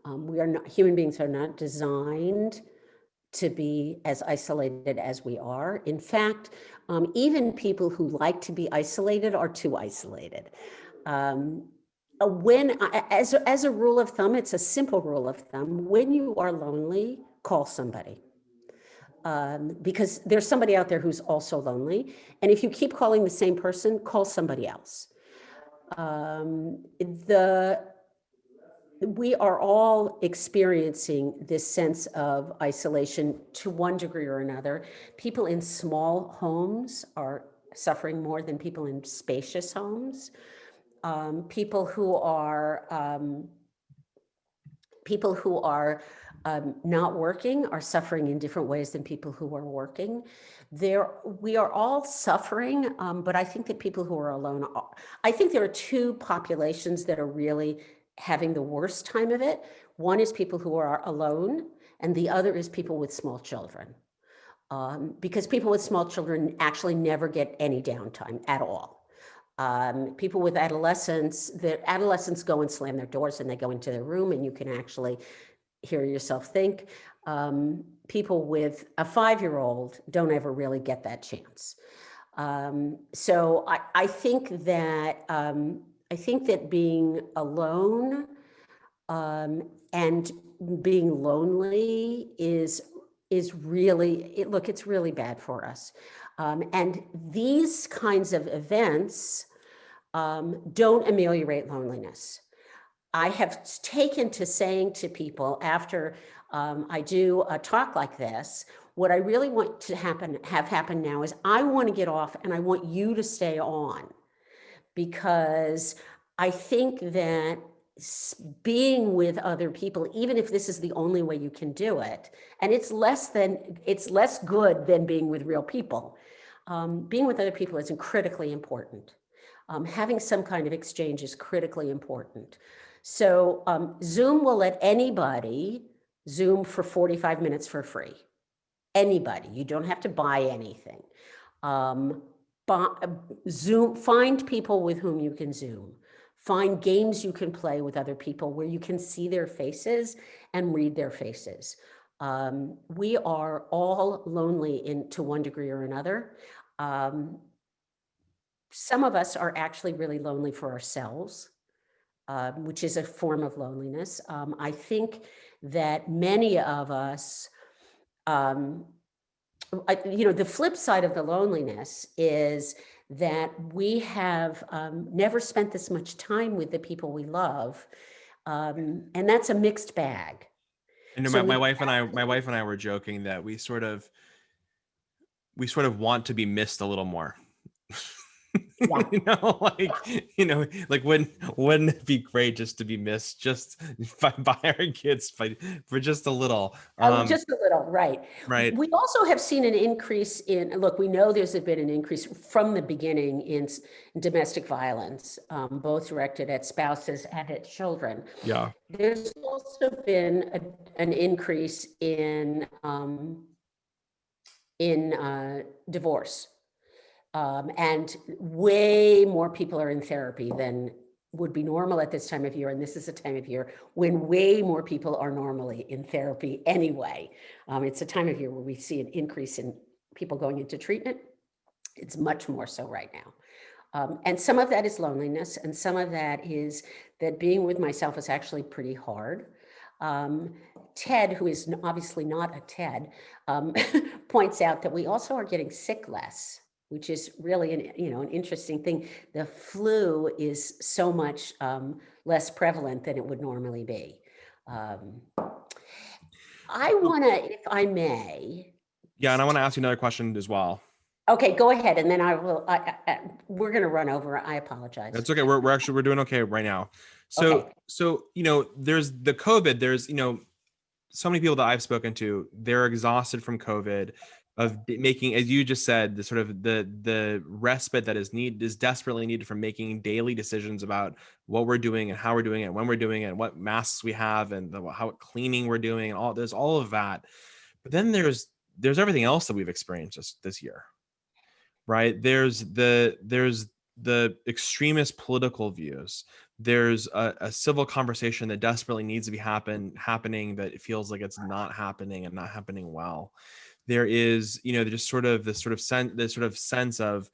We are not, human beings are not designed to be as isolated as we are. In fact, even people who like to be isolated are too isolated. As a rule of thumb, it's a simple rule of thumb. When you are lonely, call somebody. Because there's somebody out there who's also lonely. And if you keep calling the same person, call somebody else. We are all experiencing this sense of isolation to one degree or another. People in small homes are suffering more than people in spacious homes. People who are not working are suffering in different ways than people who are working. We are all suffering, but I think that people who are alone, I think there are two populations that are really having the worst time of it. One is people who are alone, and the other is people with small children. Because people with small children actually never get any downtime at all. People with adolescents, the adolescents go and slam their doors and they go into their room and you can actually hear yourself think. People with a 5-year-old don't ever really get that chance. So I think that being alone and being lonely is really, it's really bad for us. And these kinds of events don't ameliorate loneliness. I have taken to saying to people after I do a talk like this, what I really want to have happen now is I want to get off and I want you to stay on, because I think that being with other people, even if this is the only way you can do it, and it's less good than being with real people. Being with other people is critically important. Having some kind of exchange is critically important. So Zoom will let anybody Zoom for 45 minutes for free. Anybody, you don't have to buy anything. Zoom, find people with whom you can Zoom. Find games you can play with other people where you can see their faces and read their faces. We are all lonely to one degree or another. Some of us are actually really lonely for ourselves, which is a form of loneliness. I think that many of us, the flip side of the loneliness is that we have never spent this much time with the people we love. And that's a mixed bag. And So my wife and I were joking that we sort of want to be missed a little more. Yeah. Wouldn't it be great just to be missed just by our kids for just a little? Just a little, right. Right. We also have seen an increase we know there's been an increase from the beginning in domestic violence, both directed at spouses and at children. Yeah. There's also been an increase in divorce. And way more people are in therapy than would be normal at this time of year. And this is a time of year when way more people are normally in therapy anyway. It's a time of year where we see an increase in people going into treatment. It's much more so right now. And some of that is loneliness, and some of that is that being with myself is actually pretty hard. Ted, who is obviously not a Ted, points out that we also are getting sick less, which is really an interesting thing. The flu is so much less prevalent than it would normally be. I want to, if I may. Yeah, and I want to ask you another question as well. Okay, go ahead, and then I will. We're going to run over. I apologize. That's okay. We're doing okay right now. So Okay. So there's the COVID. There's so many people that I've spoken to. They're exhausted from COVID, of making, as you just said, the sort of the respite that is desperately needed from making daily decisions about what we're doing and how we're doing it, when we're doing it, and what masks we have, and how cleaning we're doing, and there's all of that. But then there's everything else that we've experienced this year, right? There's the extremist political views. there's a civil conversation that desperately needs to be happening, that it feels like it's not happening and not happening well. There is, just sort of this sort of sense of,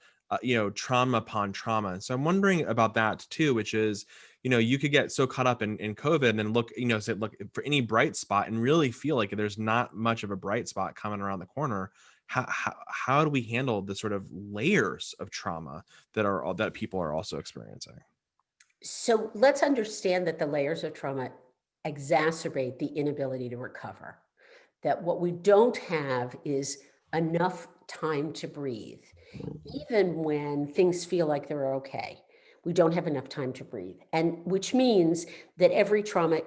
trauma upon trauma. And so I'm wondering about that too, which is, you could get so caught up in COVID and then look, say, look for any bright spot and really feel like there's not much of a bright spot coming around the corner. How do we handle the sort of layers of trauma that people are also experiencing? So let's understand that the layers of trauma exacerbate the inability to recover. That what we don't have is enough time to breathe. Even when things feel like they're okay, we don't have enough time to breathe. And which means that every trauma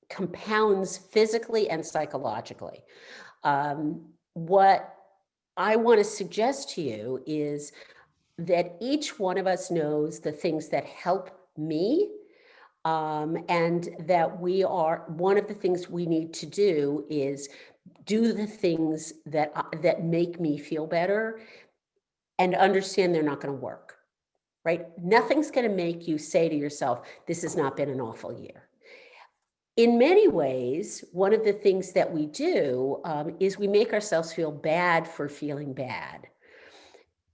compounds physically and psychologically. What I want to suggest to you is that each one of us knows the things that help me, and that one of the things we need to do is do the things that make me feel better, and understand they're not going to work, right? Nothing's going to make you say to yourself, this has not been an awful year. In many ways, one of the things that we do is we make ourselves feel bad for feeling bad.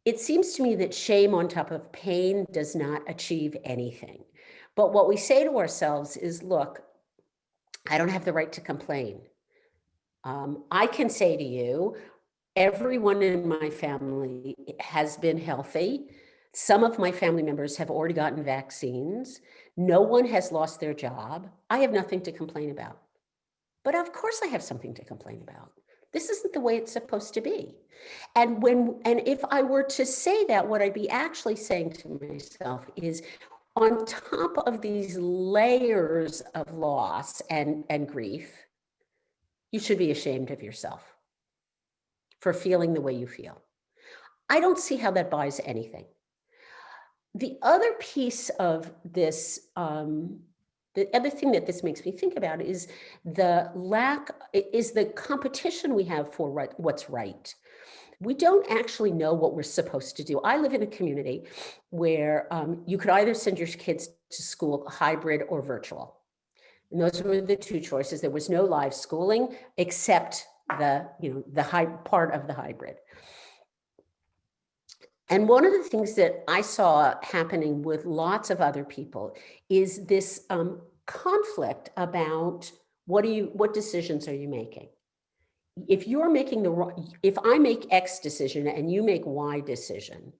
It seems to me that shame on top of pain does not achieve anything. But what we say to ourselves is, look, I don't have the right to complain. I can say to you, everyone in my family has been healthy. Some of my family members have already gotten vaccines. No one has lost their job. I have nothing to complain about. But of course I have something to complain about. This isn't the way it's supposed to be. And if I were to say that, what I'd be actually saying to myself is, on top of these layers of loss and grief, you should be ashamed of yourself for feeling the way you feel. I don't see how that buys anything. The other piece of this, the other thing that this makes me think about is the competition we have for what's right. We don't actually know what we're supposed to do. I live in a community where you could either send your kids to school hybrid or virtual. And those were the two choices. There was no live schooling except the high part of the hybrid. And one of the things that I saw happening with lots of other people is this conflict about what decisions are you making? If you're making if I make X decision and you make Y decision,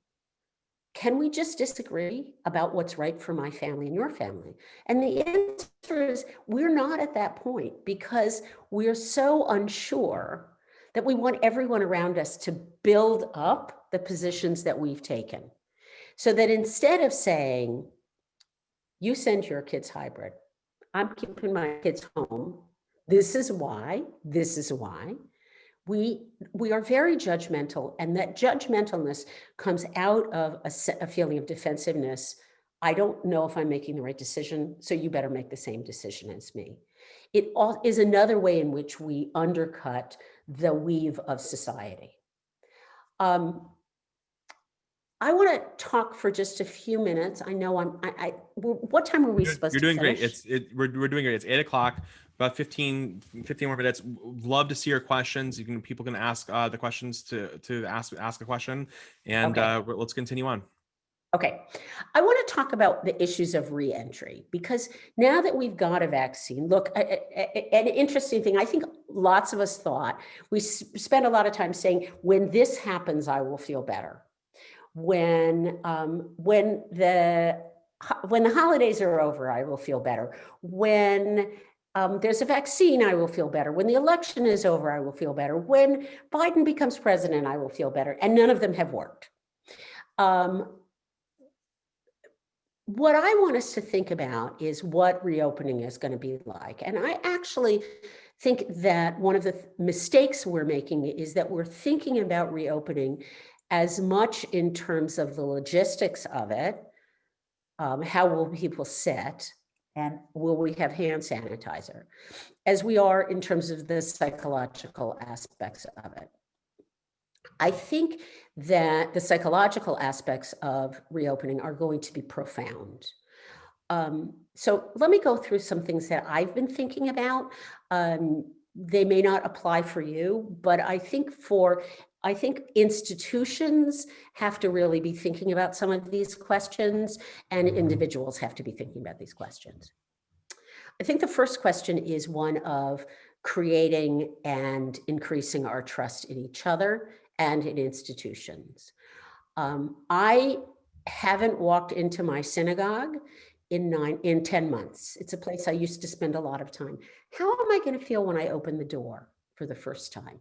can we just disagree about what's right for my family and your family? And the answer is, we're not at that point, because we're so unsure that we want everyone around us to build up the positions that we've taken. So that instead of saying, you send your kids hybrid, I'm keeping my kids home, this is why, we are very judgmental, and that judgmentalness comes out of a feeling of defensiveness. I don't know if I'm making the right decision, so you better make the same decision as me. It is another way in which we undercut the weave of society. I want to talk for just a few minutes. I know what time are we supposed to finish? You're doing great. We're doing great. It's 8:00, about 15 more minutes. Love to see your questions. People can ask the questions to ask a question, and Okay. let's continue on. Okay, I want to talk about the issues of reentry, because now that we've got a vaccine, look, an interesting thing, I think lots of us thought, we spent a lot of time saying, when this happens, I will feel better. When the holidays are over, I will feel better. When there's a vaccine, I will feel better. When the election is over, I will feel better. When Biden becomes president, I will feel better. And none of them have worked. What I want us to think about is what reopening is going to be like. And I actually think that one of the mistakes we're making is that we're thinking about reopening as much in terms of the logistics of it. How will people sit, and will we have hand sanitizer, as we are in terms of the psychological aspects of it. I think that the psychological aspects of reopening are going to be profound. So let me go through some things that I've been thinking about. They may not apply for you, but I think institutions have to really be thinking about some of these questions, and individuals have to be thinking about these questions. I think the first question is one of creating and increasing our trust in each other and in institutions. I haven't walked into my synagogue in 10 months. It's a place I used to spend a lot of time. How am I going to feel when I open the door for the first time?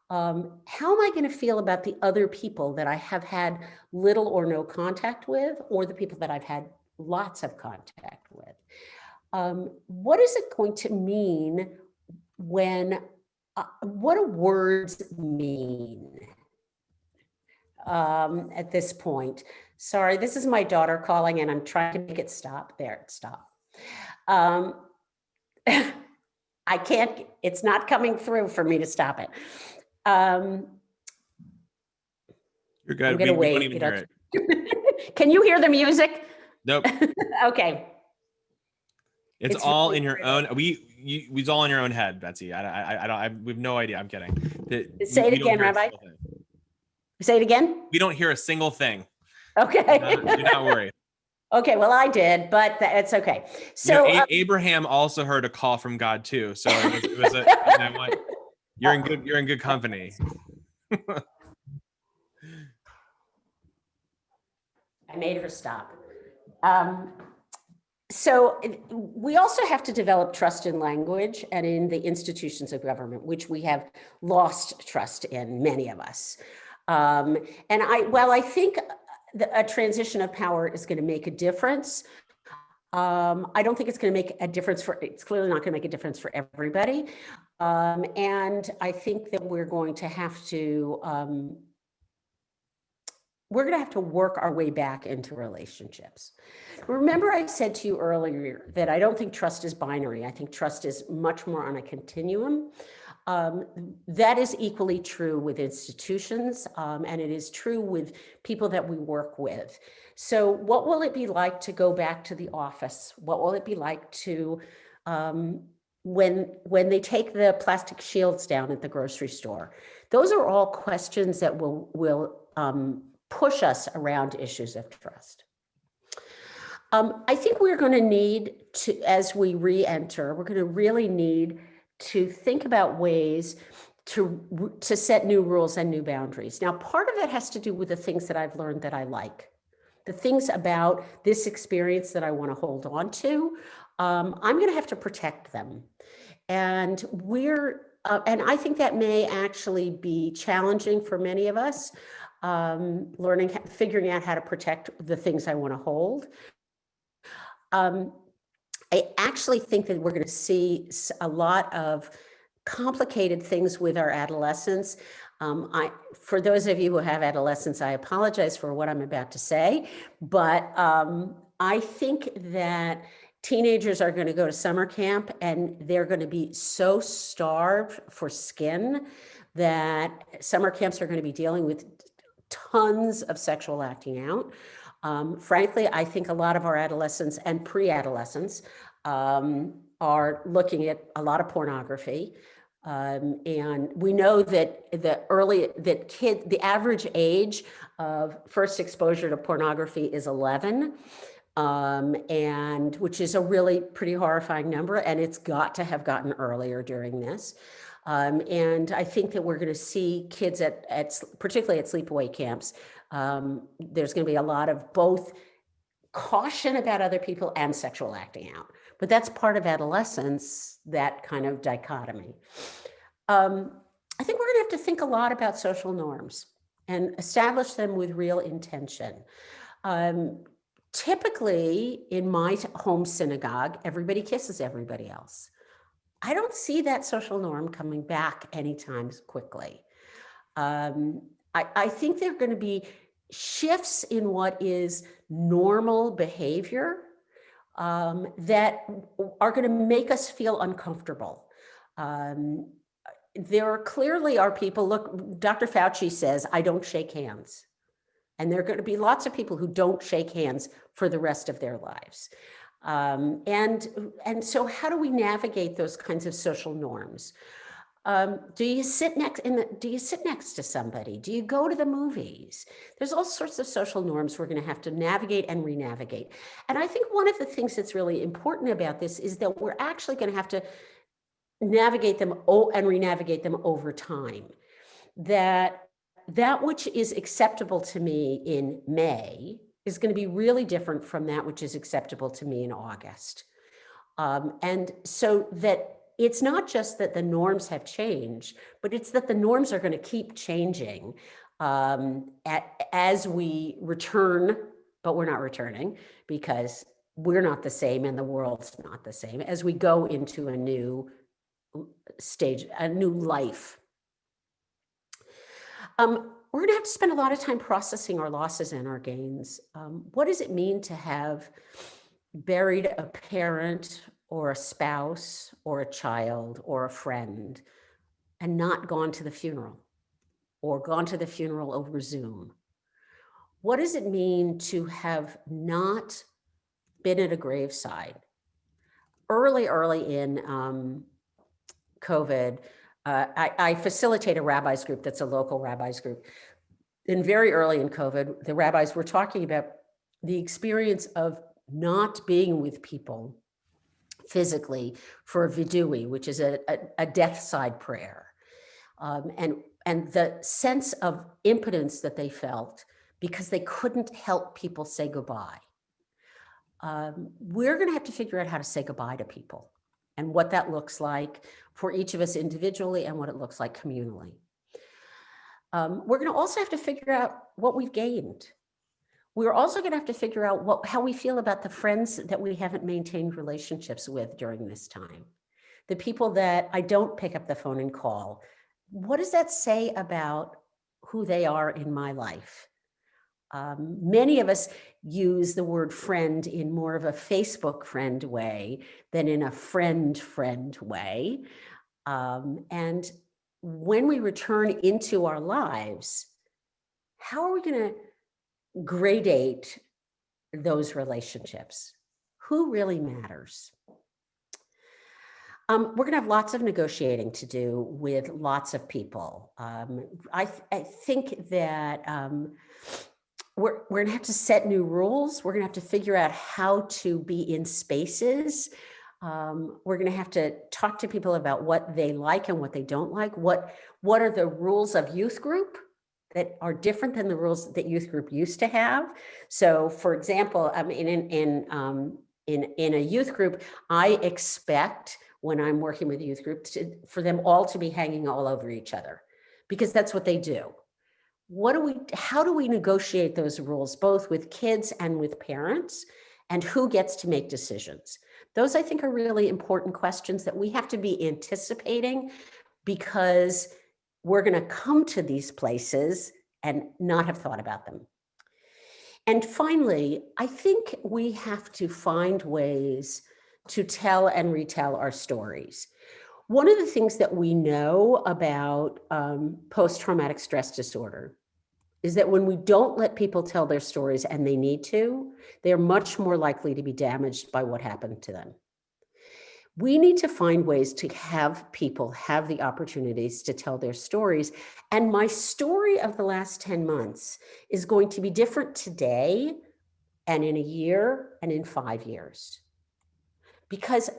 How am I going to feel about the other people that I have had little or no contact with, or the people that I've had lots of contact with? What is it going to mean when, what do words mean at this point? Sorry, this is my daughter calling and I'm trying to make it stop. There, stop. I can't, it's not coming through for me to stop it. You're good. I'm gonna wait. We don't even hear it. Can you hear the music? Nope. Okay. It's all in your own. It's all in your own head, Betsy. We have no idea. I'm kidding. Say it again, Rabbi. Say it again. We don't hear a single thing. Okay. Do not worry. Okay, well, I did, but it's okay. So Abraham also heard a call from God too. So it was you're in good company. I made her stop. So we also have to develop trust in language and in the institutions of government, which we have lost trust in, many of us. And I think a transition of power is going to make a difference. I don't think it's going to make a difference it's clearly not going to make a difference for everybody. And I think that we're going to have to work our way back into relationships. Remember, I said to you earlier that I don't think trust is binary. I think trust is much more on a continuum. That is equally true with institutions, and it is true with people that we work with. So what will it be like to go back to the office? What will it be like to, when they take the plastic shields down at the grocery store? Those are all questions that will push us around issues of trust. I think we're going to need to, as we re-enter, we're going to really need to think about ways to set new rules and new boundaries. Now, part of it has to do with the things that I've learned that I like, the things about this experience that I want to hold on to. I'm going to have to protect them. And I think that may actually be challenging for many of us, figuring out how to protect the things I want to hold. I actually think that we're going to see a lot of complicated things with our adolescents. For those of you who have adolescents, I apologize for what I'm about to say, but I think that teenagers are going to go to summer camp and they're going to be so starved for skin that summer camps are going to be dealing with tons of sexual acting out. Frankly, I think a lot of our adolescents and pre-adolescents are looking at a lot of pornography. And we know that the average age of first exposure to pornography is 11, and which is a really pretty horrifying number, and it's got to have gotten earlier during this. And I think that we're going to see kids particularly at sleepaway camps. There's going to be a lot of both caution about other people and sexual acting out, but that's part of adolescence, that kind of dichotomy. I think we're going to have to think a lot about social norms and establish them with real intention. Typically in my home synagogue, everybody kisses everybody else. I don't see that social norm coming back anytime quickly. I think there are going to be shifts in what is normal behavior that are going to make us feel uncomfortable. There clearly are people, look, Dr. Fauci says, I don't shake hands. And there are going to be lots of people who don't shake hands for the rest of their lives. And so how do we navigate those kinds of social norms? Do you sit next to somebody? Do you go to the movies? There's all sorts of social norms we're going to have to navigate and re-navigate. And I think one of the things that's really important about this is that we're actually going to have to navigate them and re-navigate them over time. That which is acceptable to me in May is going to be really different from that which is acceptable to me in August. And so that it's not just that the norms have changed, but it's that the norms are going to keep changing as we return, but we're not returning because we're not the same and the world's not the same as we go into a new stage, a new life. We're going to have to spend a lot of time processing our losses and our gains. What does it mean to have buried a parent or a spouse or a child or a friend and not gone to the funeral or gone to the funeral over Zoom? What does it mean to have not been at a graveside? Early in COVID, I facilitate a rabbis group that's a local rabbis group. And very early in COVID, the rabbis were talking about the experience of not being with people physically for a vidui, which is a death side prayer. And the sense of impotence that they felt because they couldn't help people say goodbye. We're going to have to figure out how to say goodbye to people and what that looks like for each of us individually and what it looks like communally. We're going to also have to figure out what we've gained. We're also going to have to figure out how we feel about the friends that we haven't maintained relationships with during this time. The people that I don't pick up the phone and call. What does that say about who they are in my life? Many of us use the word friend in more of a Facebook friend way than in a friend way. And when we return into our lives, how are we going to gradate those relationships? Who really matters? We're going to have lots of negotiating to do with lots of people. I think that we're going to have to set new rules. We're going to have to figure out how to be in spaces. We're going to have to talk to people about what they like and what they don't like. What are the rules of youth group that are different than the rules that youth group used to have? So, for example, in a youth group, I expect when I'm working with a youth group for them all to be hanging all over each other because that's what they do. How do we negotiate those rules, both with kids and with parents, and who gets to make decisions? Those, I think, are really important questions that we have to be anticipating because we're going to come to these places and not have thought about them. And finally, I think we have to find ways to tell and retell our stories. One of the things that we know about post-traumatic stress disorder is that when we don't let people tell their stories, and they need to, they're much more likely to be damaged by what happened to them. We need to find ways to have people have the opportunities to tell their stories. And my story of the last 10 months is going to be different today and in a year and in 5 years. Because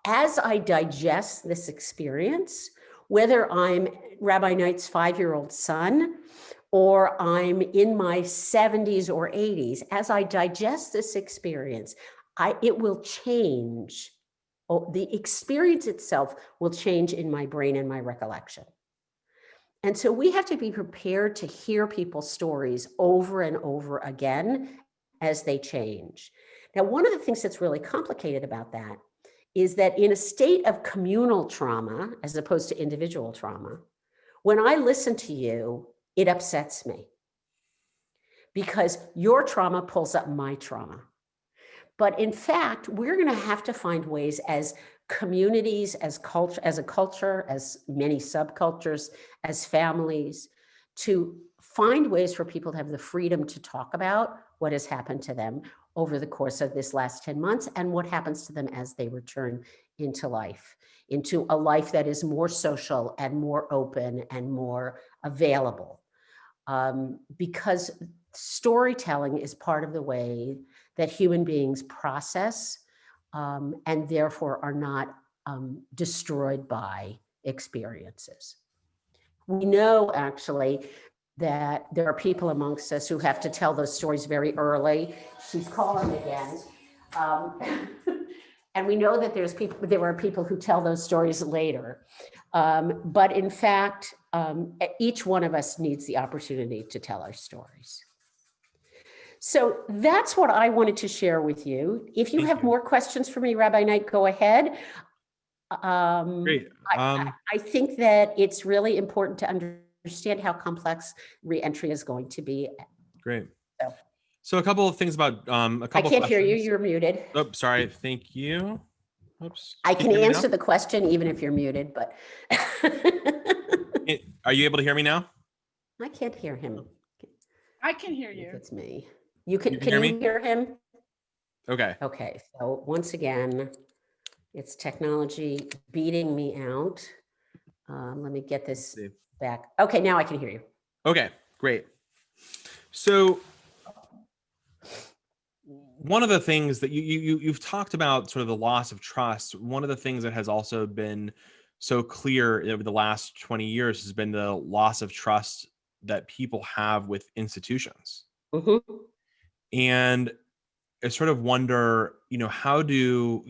as I digest this experience, whether I'm Rabbi Knight's 5-year-old son, or I'm in my 70s or 80s, as I digest this experience, it will change. The experience itself will change in my brain and my recollection. And so we have to be prepared to hear people's stories over and over again as they change. Now, one of the things that's really complicated about that is that in a state of communal trauma, as opposed to individual trauma, when I listen to you, it upsets me because your trauma pulls up my trauma. But in fact, we're going to have to find ways as communities, as a culture, as many subcultures, as families, to find ways for people to have the freedom to talk about what has happened to them over the course of this last 10 months and what happens to them as they return into life, into a life that is more social and more open and more available. Because storytelling is part of the way that human beings process and therefore are not destroyed by experiences. We know actually that there are people amongst us who have to tell those stories very early. She's calling again. And we know that there are people who tell those stories later. But in fact, each one of us needs the opportunity to tell our stories. So that's what I wanted to share with you. If you have more questions for me, Rabbi Knight, go ahead. Great. I think that it's really important to understand how complex reentry is going to be. Great. So a couple of things about a couple. I can't hear you. You're muted. Oh, sorry. Thank you. Oops. I can answer the question even if you're muted, but are you able to hear me now? I can't hear him. I can hear you. It's me. Can you hear him? Okay. Okay. So once again, it's technology beating me out. Let me get this back. Okay, now I can hear you. Okay, great. So one of the things that you've talked about, sort of the loss of trust. One of the things that has also been so clear over the last 20 years has been the loss of trust that people have with institutions. Mm-hmm. And I sort of wonder, how do,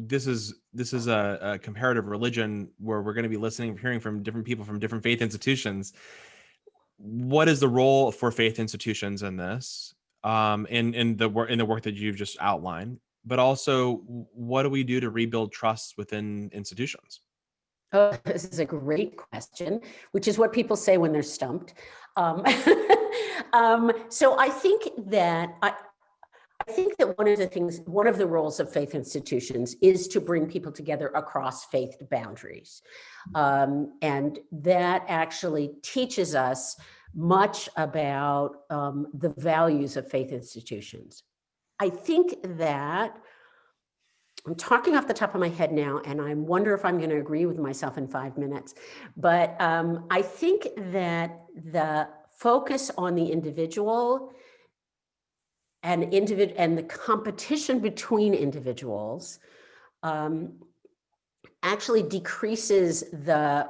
this is a comparative religion where we're going to be hearing from different people from different faith institutions. What is the role for faith institutions in this, in the work that you've just outlined, but also what do we do to rebuild trust within institutions? Oh, this is a great question, which is what people say when they're stumped. So I think that one of the roles of faith institutions is to bring people together across faith boundaries. And that actually teaches us much about the values of faith institutions. I think that I'm talking off the top of my head now, and I wonder if I'm going to agree with myself in 5 minutes. But I think that the focus on the individual and the competition between individuals actually decreases the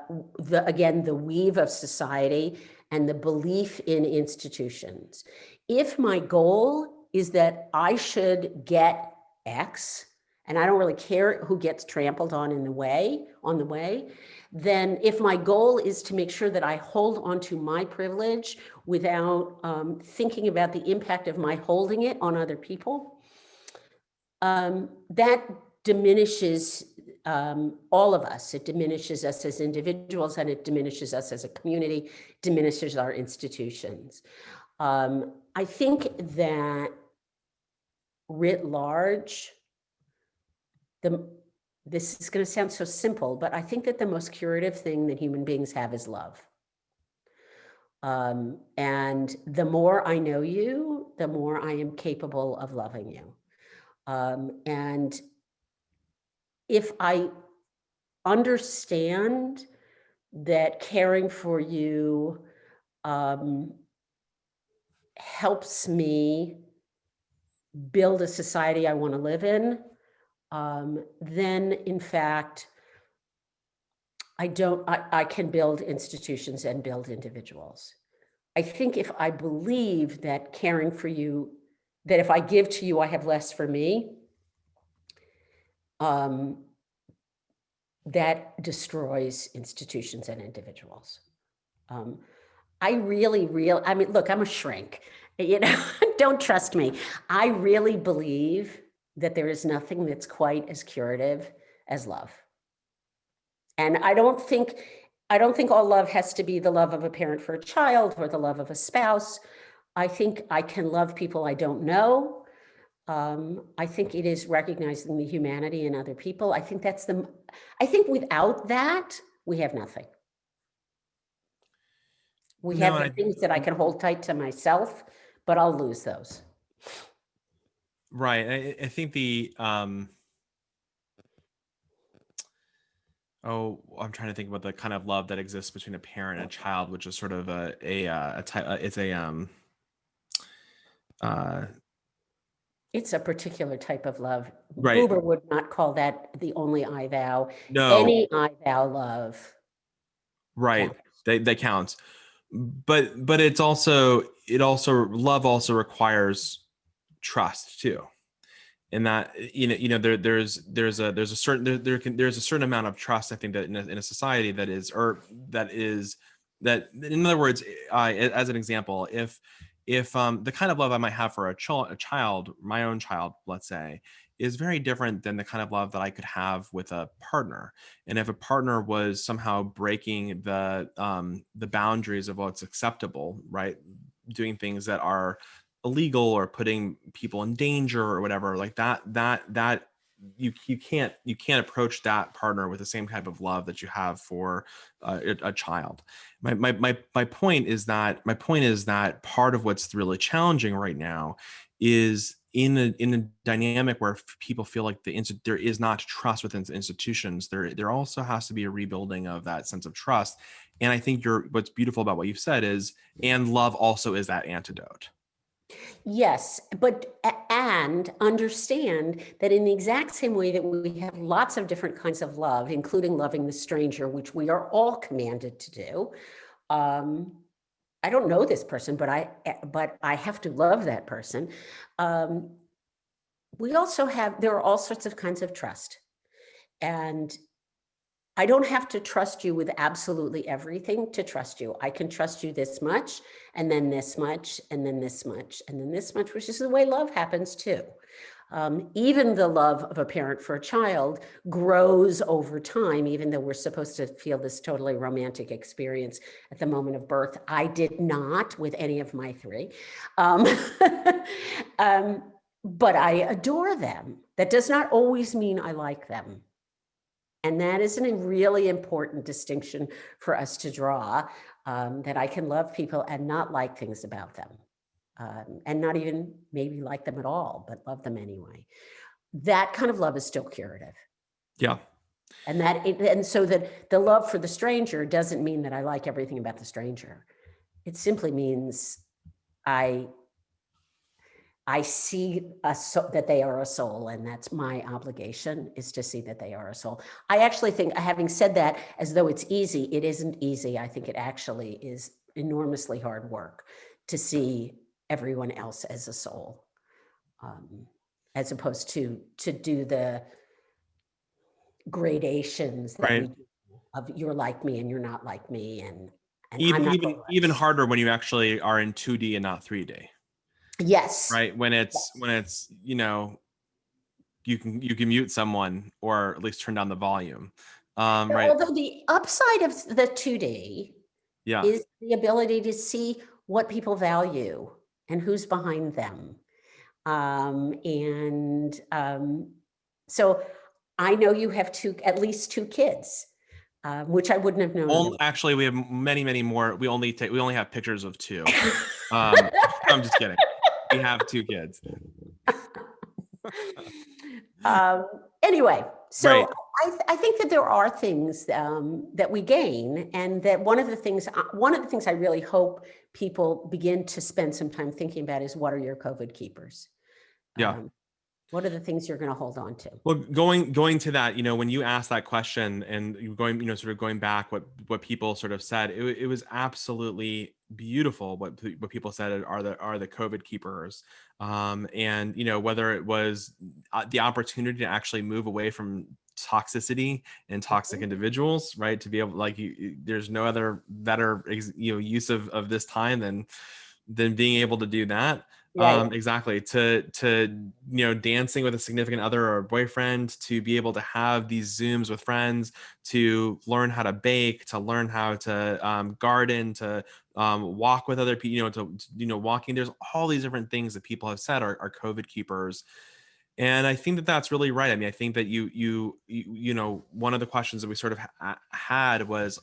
weave of society and the belief in institutions. If my goal is that I should get X, and I don't really care who gets trampled on the way, then if my goal is to make sure that I hold onto my privilege without thinking about the impact of my holding it on other people, that diminishes all of us. It diminishes us as individuals, and it diminishes us as a community, diminishes our institutions. I think that writ large, this is going to sound so simple, but I think that the most curative thing that human beings have is love. And the more I know you, the more I am capable of loving you. And if I understand that caring for you helps me build a society I want to live in, then in fact, I can build institutions and build individuals. I think if I believe that caring for you, that if I give to you, I have less for me, that destroys institutions and individuals. I mean, look, I'm a shrink, don't trust me. I really believe that there is nothing that's quite as curative as love. And I don't think all love has to be the love of a parent for a child or the love of a spouse. I think I can love people I don't know. I think it is recognizing the humanity in other people. I think without that, we have nothing. We No, have the things that I can hold tight to myself, but I'll lose those. right. I think I'm trying to think about the kind of love that exists between a parent and a child, which is sort of a type. It's a uh, It's a particular type of love. right. Buber would not call that the only I thou. No, Any I thou love right. counts. That counts. But it also love also requires trust too. And that there's a certain there's a certain amount of trust, I think, that in a society that is that in other words, as an example, if the kind of love I might have for a child, my own child, let's say, is very different than the kind of love that I could have with a partner. And if a partner was somehow breaking the boundaries of what's acceptable, right, doing things that are illegal or putting people in danger or whatever, like that you can't approach that partner with the same type of love that you have for a child. My point is that part of what's really challenging right now is in a dynamic where people feel like there is not trust within the institutions. There also has to be a rebuilding of that sense of trust. And I think what's beautiful about what you've said is, and love also is that antidote. Yes, but and understand that in the exact same way that we have lots of different kinds of love, including loving the stranger, which we are all commanded to do. I don't know this person, but I have to love that person. Um, there are all sorts of kinds of trust, and I don't have to trust you with absolutely everything to trust you. I can trust you this much, and then this much, and then this much, and then this much, which is the way love happens too. Even the love of a parent for a child grows over time, even though we're supposed to feel this totally romantic experience at the moment of birth. I did not with any of my three. Um, but I adore them. That does not always mean I like them. And that is a really important distinction for us to draw, that I can love people and not like things about them, and not even maybe like them at all, but love them anyway. That kind of love is still curative. Yeah. And so that the love for the stranger doesn't mean that I like everything about the stranger. It simply means I see that they are a soul, and that's my obligation, is to see that they are a soul. I actually think, having said that, as though it's easy, it isn't easy. I think it actually is enormously hard work to see everyone else as a soul, as opposed to do the gradations that we Right. do of you're like me and you're not like me, and even I'm not even even harder when you actually are in 2D and not 3D. Yes. Right. When it's Yes. you can mute someone or at least turn down the volume. But Right. although the upside of the 2D Yeah. is the ability to see what people value and who's behind them. And so I know you have at least two kids, which I wouldn't have known otherwise. Actually, we have many more. We only have pictures of two. I'm just kidding. We have two kids. Anyway, so Right. I think that there are things that we gain, and that one of the things I really hope people begin to spend some time thinking about is, what are your COVID keepers? Yeah. What are the things you're going to hold on to? Well, going to that, when you asked that question and you going, sort of going back, what people sort of said, it was absolutely beautiful. What people said are the COVID keepers, and whether it was the opportunity to actually move away from toxicity and toxic individuals, right? To be able, like, there's no other better use of this time than being able to do that. Right. Exactly. To dancing with a significant other or a boyfriend, to be able to have these Zooms with friends, to learn how to bake, to learn how to garden, to walk with other people, walking. There's all these different things that people have said are COVID keepers. And I think that that's really right. I mean, I think that one of the questions that we sort of had was,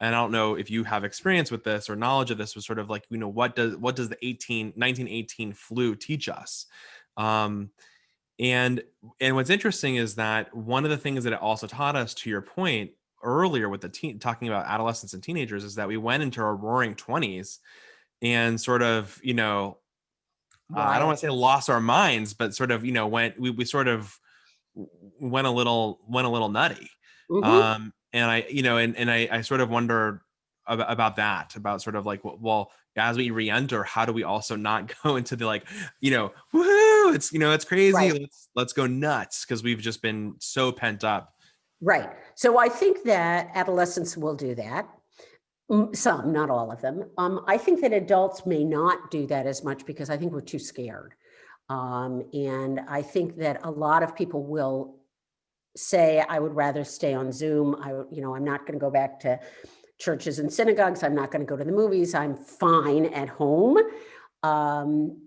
and I don't know if you have experience with this or knowledge of this, was sort of like, what does the 1918 flu teach us? Um, and what's interesting is that one of the things that it also taught us, to your point earlier with talking about adolescents and teenagers, is that we went into our roaring 20s and sort of, I don't Wild. want to say lost our minds, but sort of, we sort of went a little nutty. Mhm. And I sort of wonder about that, about sort of like, well, as we re-enter, how do we also not go into the, like, woohoo, it's crazy, Right. let's go nuts, because we've just been so pent up. Right. So I think that adolescents will do that. Some, not all of them. I think that adults may not do that as much because I think we're too scared. And I think that a lot of people will say, I would rather stay on Zoom. I'm not going to go back to churches and synagogues. I'm not going to go to the movies. I'm fine at home. Um,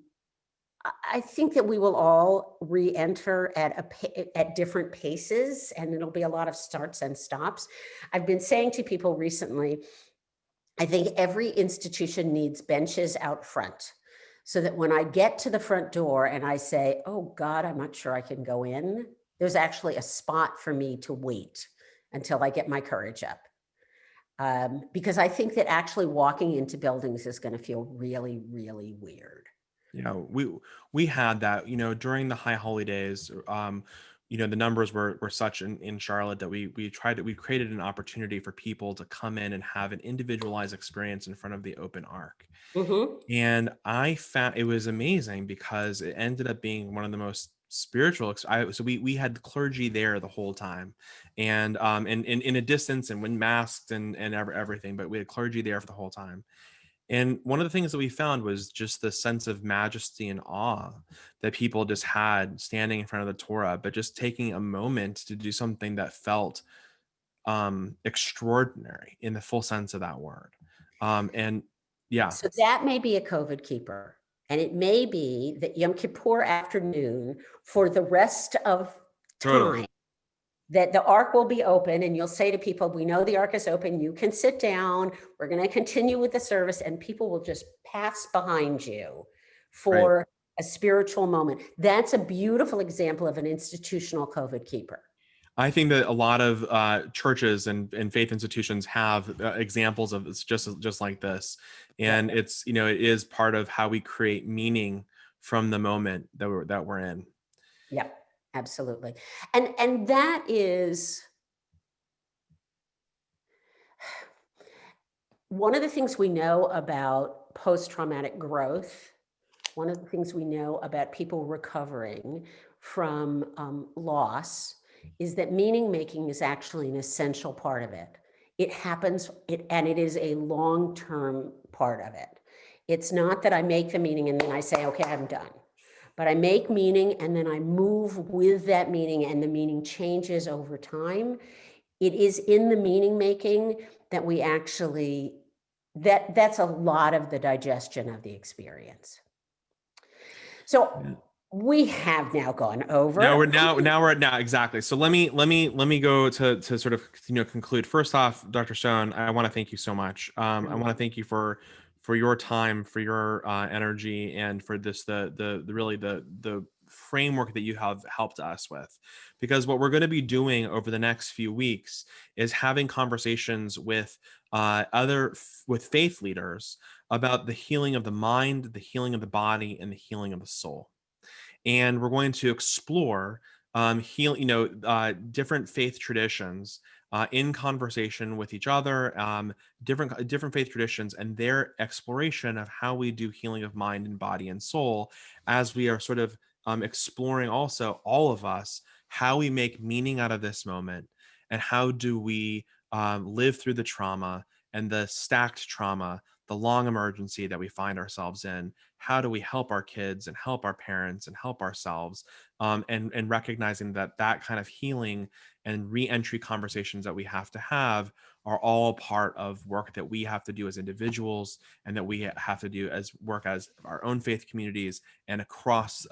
I think that we will all re-enter at different paces, and it'll be a lot of starts and stops. I've been saying to people recently, I think every institution needs benches out front, so that when I get to the front door and I say, oh God, I'm not sure I can go in, there's actually a spot for me to wait until I get my courage up. Because I think that actually walking into buildings is going to feel really, really weird. We had that, during the high holy days. The numbers were such in Charlotte that we created an opportunity for people to come in and have an individualized experience in front of the open ark. Mhm. And I found it was amazing because it ended up being one of the most spiritual. So we had the clergy there the whole time, and in a distance, and when masked and everything, but we had clergy there for the whole time. And one of the things that we found was just the sense of majesty and awe that people just had standing in front of the Torah, but just taking a moment to do something that felt extraordinary in the full sense of that word. And yeah, So that may be a COVID keeper. And it may be that Yom Kippur afternoon, for the rest of totally. time, that the ark will be open, and you'll say to people, we know the ark is open, you can sit down, we're going to continue with the service, and people will just pass behind you Right. for a spiritual moment. That's a beautiful example of an institutional COVID keeper. I think that a lot of churches and faith institutions have examples of this, just like this, Yeah. and it's it is part of how we create meaning from the moment that we're in. Yep, absolutely. And that is one of the things we know about post-traumatic growth. One of the things we know about people recovering from loss is that meaning making is actually an essential part of it. It happens, and it is a long-term part of it. It's not that I make the meaning and then I say, okay, I'm done. But I make meaning and then I move with that meaning, and the meaning changes over time. It is in the meaning making that we actually, that's a lot of the digestion of the experience. So Yeah. we have now gone over. Now exactly. So let me go to sort of conclude. First off, Dr. Stone, I want to thank you so much. I want to thank you for your time, for your energy, and for this the really the framework that you have helped us with. Because what we're going to be doing over the next few weeks is having conversations with with faith leaders about the healing of the mind, the healing of the body, and the healing of the soul. And we're going to explore different faith traditions in conversation with each other, different faith traditions and their exploration of how we do healing of mind and body and soul, as we are sort of exploring also, all of us, how we make meaning out of this moment, and how do we live through the trauma and the stacked trauma, the long emergency that we find ourselves in. How do we help our kids and help our parents and help ourselves, and recognizing that kind of healing and re-entry conversations that we have to have are all part of work that we have to do as individuals, and that we have to do as work as our own faith communities and across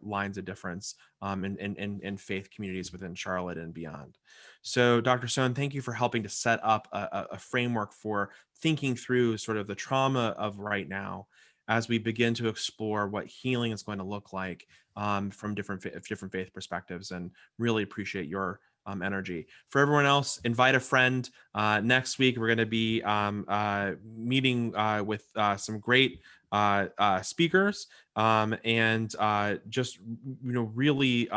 lines of difference in faith communities within Charlotte and beyond. So Dr. Stone, thank you for helping to set up a framework for thinking through sort of the trauma of right now as we begin to explore what healing is going to look like from different faith perspectives, and really appreciate your energy. For everyone else, invite a friend. Next week, we're going to be meeting with some great speakers, and just really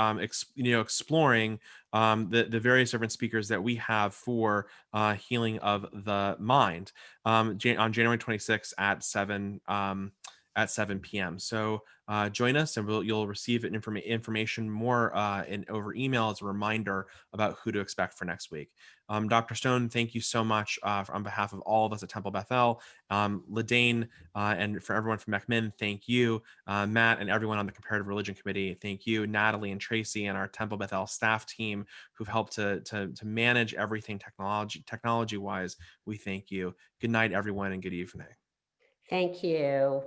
exploring the various different speakers that we have for healing of the mind on January 26th at 7 p.m. So join us, and you'll receive information more over email as a reminder about who to expect for next week. Dr. Stone, thank you so much on behalf of all of us at Temple Bethel. Ladane, and for everyone from McMinn, thank you. Matt and everyone on the Comparative Religion Committee, thank you. Natalie and Tracy and our Temple Bethel staff team who've helped to manage everything technology-wise, we thank you. Good night, everyone, and good evening. Thank you.